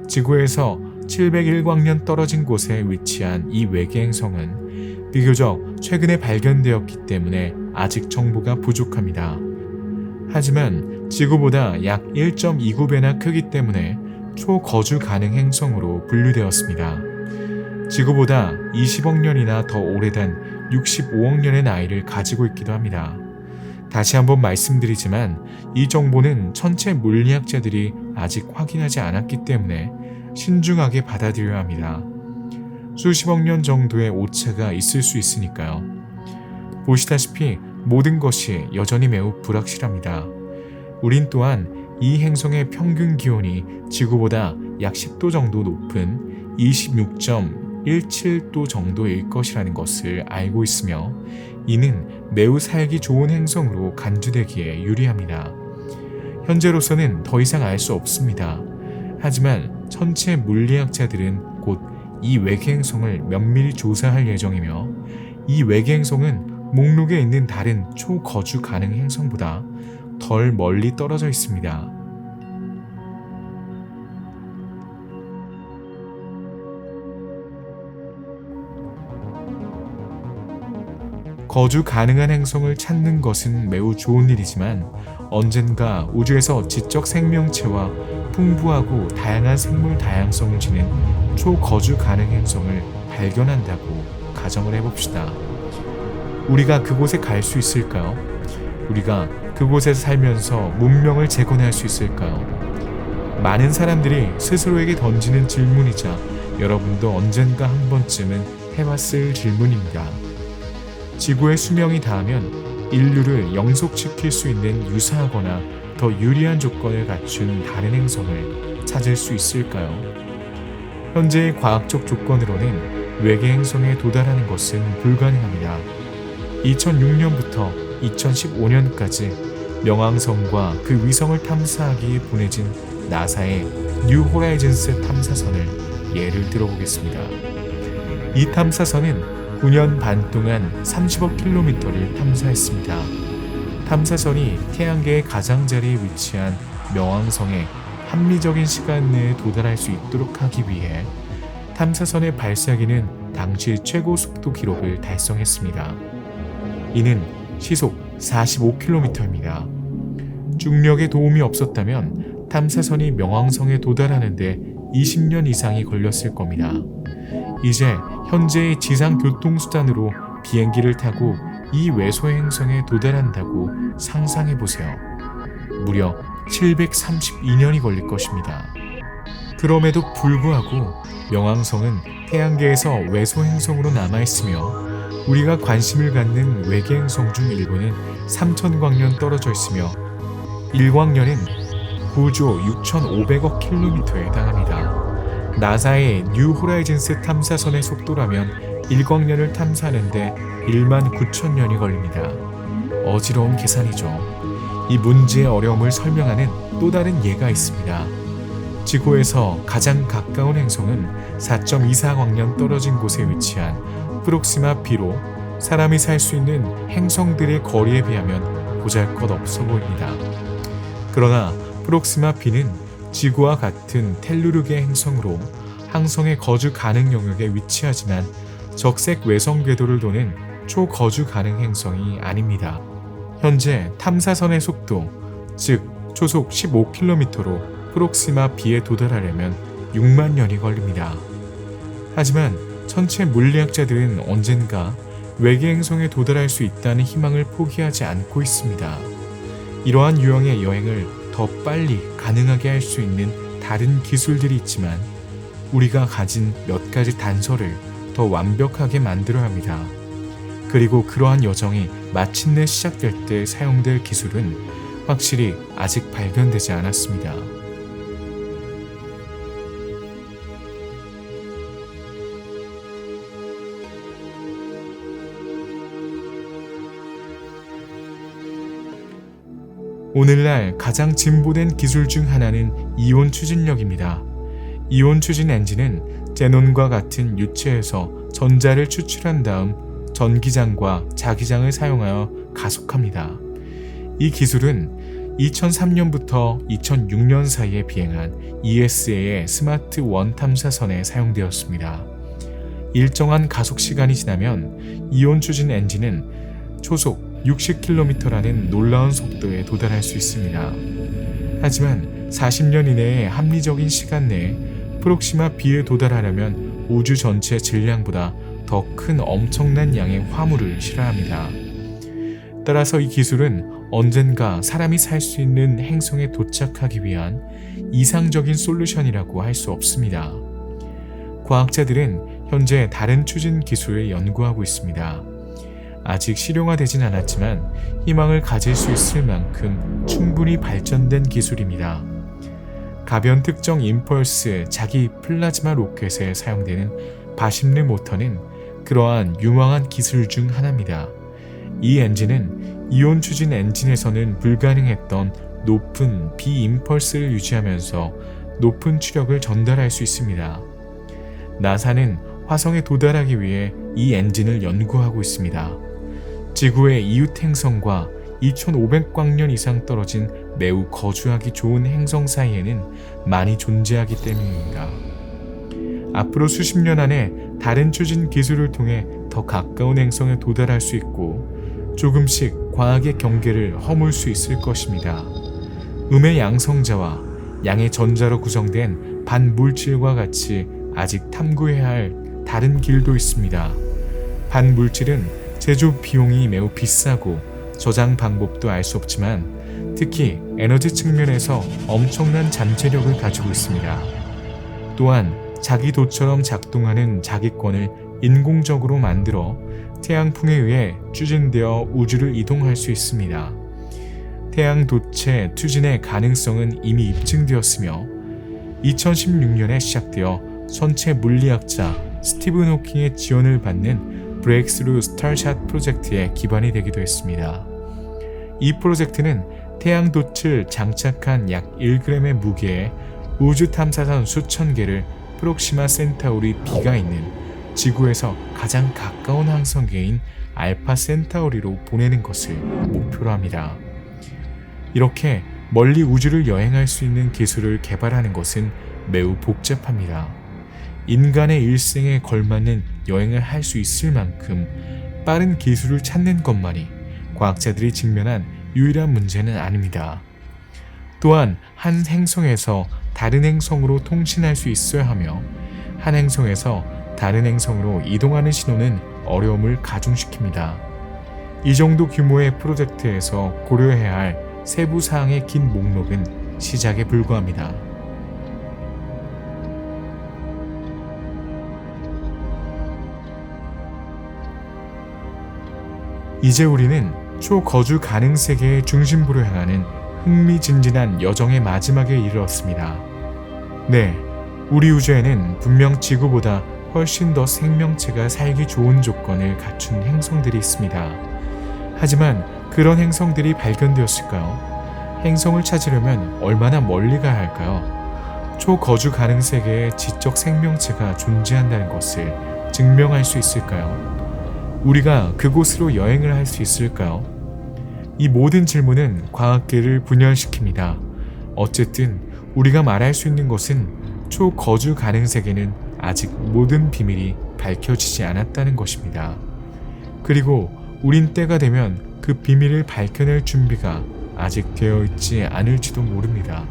Speaker 1: 지구에서 701광년 떨어진 곳에 위치한 이 외계 행성은 비교적 최근에 발견되었기 때문에 아직 정보가 부족합니다. 하지만 지구보다 약 1.29배나 크기 때문에 초거주 가능 행성으로 분류되었습니다. 지구보다 20억 년이나 더 오래된 65억 년의 나이를 가지고 있기도 합니다. 다시 한번 말씀드리지만 이 정보는 천체 물리학자들이 아직 확인하지 않았기 때문에 신중하게 받아들여야 합니다. 수십억 년 정도의 오차가 있을 수 있으니까요. 보시다시피 모든 것이 여전히 매우 불확실합니다. 우린 또한 이 행성의 평균 기온이 지구보다 약 10도 정도 높은 26.17도 정도일 것이라는 것을 알고 있으며 이는 매우 살기 좋은 행성으로 간주되기에 유리합니다. 현재로서는 더 이상 알 수 없습니다. 하지만 천체 물리학자들은 곧 이 외계 행성을 면밀히 조사할 예정이며 이 외계 행성은 목록에 있는 다른 초거주 가능 행성보다 덜 멀리 떨어져 있습니다. 거주 가능한 행성을 찾는 것은 매우 좋은 일이지만 언젠가 우주에서 지적 생명체와 풍부하고 다양한 생물 다양성을 지닌 초거주 가능 행성을 발견한다고 가정을 해봅시다. 우리가 그곳에 갈 수 있을까요? 우리가 그곳에서 살면서 문명을 재건할 수 있을까요? 많은 사람들이 스스로에게 던지는 질문이자 여러분도 언젠가 한 번쯤은 해봤을 질문입니다. 지구의 수명이 닿으면 인류를 영속시킬 수 있는 유사하거나 더 유리한 조건을 갖춘 다른 행성을 찾을 수 있을까요? 현재의 과학적 조건으로는 외계 행성에 도달하는 것은 불가능합니다. 2006년부터 2015년까지 명왕성과 그 위성을 탐사하기 위해 보내진 나사의 뉴 호라이즌스 탐사선을 예를 들어보겠습니다. 이 탐사선은 9년 반 동안 30억 킬로미터를 탐사했습니다. 탐사선이 태양계의 가장자리에 위치한 명왕성에 합리적인 시간 내에 도달할 수 있도록 하기 위해 탐사선의 발사기는 당시 최고 속도 기록을 달성했습니다. 이는 시속 45km입니다. 중력의 도움이 없었다면 탐사선이 명왕성에 도달하는데 20년 이상이 걸렸을 겁니다. 이제 현재의 지상 교통수단으로 비행기를 타고 이 외소 행성에 도달한다고 상상해보세요. 무려 732년이 걸릴 것입니다. 그럼에도 불구하고 명왕성은 태양계에서 외소 행성으로 남아있으며 우리가 관심을 갖는 외계 행성 중 일부는 3000광년 떨어져 있으며 1광년은 9조 6500억 킬로미터에 해당합니다. 나사의 뉴 호라이즌스 탐사선의 속도라면 1광년을 탐사하는데 1만 9천년이 걸립니다. 어지러운 계산이죠. 이 문제의 어려움을 설명하는 또 다른 예가 있습니다. 지구에서 가장 가까운 행성은 4.24광년 떨어진 곳에 위치한 프록시마 B로 사람이 살 수 있는 행성들의 거리에 비하면 보잘것없어 보입니다. 그러나 프록시마 B는 지구와 같은 텔루르계 행성으로 항성의 거주 가능 영역에 위치하지만 적색 외성 궤도를 도는 초거주 가능 행성이 아닙니다. 현재 탐사선의 속도, 즉 초속 15km로 프록시마 B에 도달하려면 6만 년이 걸립니다. 하지만 천체 물리학자들은 언젠가 외계 행성에 도달할 수 있다는 희망을 포기하지 않고 있습니다. 이러한 유형의 여행을 더 빨리 가능하게 할 수 있는 다른 기술들이 있지만 우리가 가진 몇 가지 단서를 더 완벽하게 만들어야 합니다. 그리고 그러한 여정이 마침내 시작될 때 사용될 기술은 확실히 아직 발견되지 않았습니다. 오늘날 가장 진보된 기술 중 하나는 이온 추진력입니다. 이온 추진 엔진은 제논과 같은 유체에서 전자를 추출한 다음 전기장과 자기장을 사용하여 가속합니다. 이 기술은 2003년부터 2006년 사이에 비행한 ESA의 스마트 1 탐사선에 사용되었습니다. 일정한 가속 시간이 지나면 이온 추진 엔진은 초속 60km라는 놀라운 속도에 도달할 수 있습니다. 하지만 40년 이내의 합리적인 시간 내에 프록시마 B에 도달하려면 우주 전체 질량보다 더 큰 엄청난 양의 화물을 실어야 합니다. 따라서 이 기술은 언젠가 사람이 살 수 있는 행성에 도착하기 위한 이상적인 솔루션이라고 할 수 없습니다. 과학자들은 현재 다른 추진 기술을 연구하고 있습니다. 아직 실용화되진 않았지만 희망을 가질 수 있을 만큼 충분히 발전된 기술입니다. 가변 특정 임펄스 자기 플라즈마 로켓에 사용되는 바심르 모터는 그러한 유망한 기술 중 하나입니다. 이 엔진은 이온 추진 엔진에서는 불가능했던 높은 비임펄스를 유지하면서 높은 추력을 전달할 수 있습니다. 나사는 화성에 도달하기 위해 이 엔진을 연구하고 있습니다. 지구의 이웃 행성과 2500광년 이상 떨어진 매우 거주하기 좋은 행성 사이에는 많이 존재하기 때문입니다. 앞으로 수십 년 안에 다른 추진 기술을 통해 더 가까운 행성에 도달할 수 있고 조금씩 과학의 경계를 허물 수 있을 것입니다. 음의 양성자와 양의 전자로 구성된 반물질과 같이 아직 탐구해야 할 다른 길도 있습니다. 반물질은 제조 비용이 매우 비싸고 저장 방법도 알 수 없지만 특히 에너지 측면에서 엄청난 잠재력을 가지고 있습니다. 또한 자기도처럼 작동하는 자기권을 인공적으로 만들어 태양풍에 의해 추진되어 우주를 이동할 수 있습니다. 태양도체 추진의 가능성은 이미 입증되었으며 2016년에 시작되어 천체 물리학자 스티븐 호킹의 지원을 받는 브레이크스루 스타샷 프로젝트의 기반이 되기도 했습니다. 이 프로젝트는 태양도출 장착한 약 1g의 무게의 우주 탐사선 수천 개를 프록시마 센타우리 B가 있는 지구에서 가장 가까운 항성계인 알파 센타우리로 보내는 것을 목표로 합니다. 이렇게 멀리 우주를 여행할 수 있는 기술을 개발하는 것은 매우 복잡합니다. 인간의 일생에 걸맞는 여행을 할 수 있을 만큼 빠른 기술을 찾는 것만이 과학자들이 직면한 유일한 문제는 아닙니다. 또한 한 행성에서 다른 행성으로 통신할 수 있어야 하며 한 행성에서 다른 행성으로 이동하는 신호는 어려움을 가중시킵니다. 이 정도 규모의 프로젝트에서 고려해야 할 세부 사항의 긴 목록은 시작에 불과합니다. 이제 우리는 초거주 가능 세계의 중심부로 향하는 흥미진진한 여정의 마지막에 이르렀습니다. 네, 우리 우주에는 분명 지구보다 훨씬 더 생명체가 살기 좋은 조건을 갖춘 행성들이 있습니다. 하지만 그런 행성들이 발견되었을까요? 행성을 찾으려면 얼마나 멀리 가야 할까요? 초거주 가능 세계에 지적 생명체가 존재한다는 것을 증명할 수 있을까요? 우리가 그곳으로 여행을 할 수 있을까요? 이 모든 질문은 과학계를 분열시킵니다. 어쨌든 우리가 말할 수 있는 것은 초거주 가능 세계는 아직 모든 비밀이 밝혀지지 않았다는 것입니다. 그리고 우린 때가 되면 그 비밀을 밝혀낼 준비가 아직 되어 있지 않을지도 모릅니다.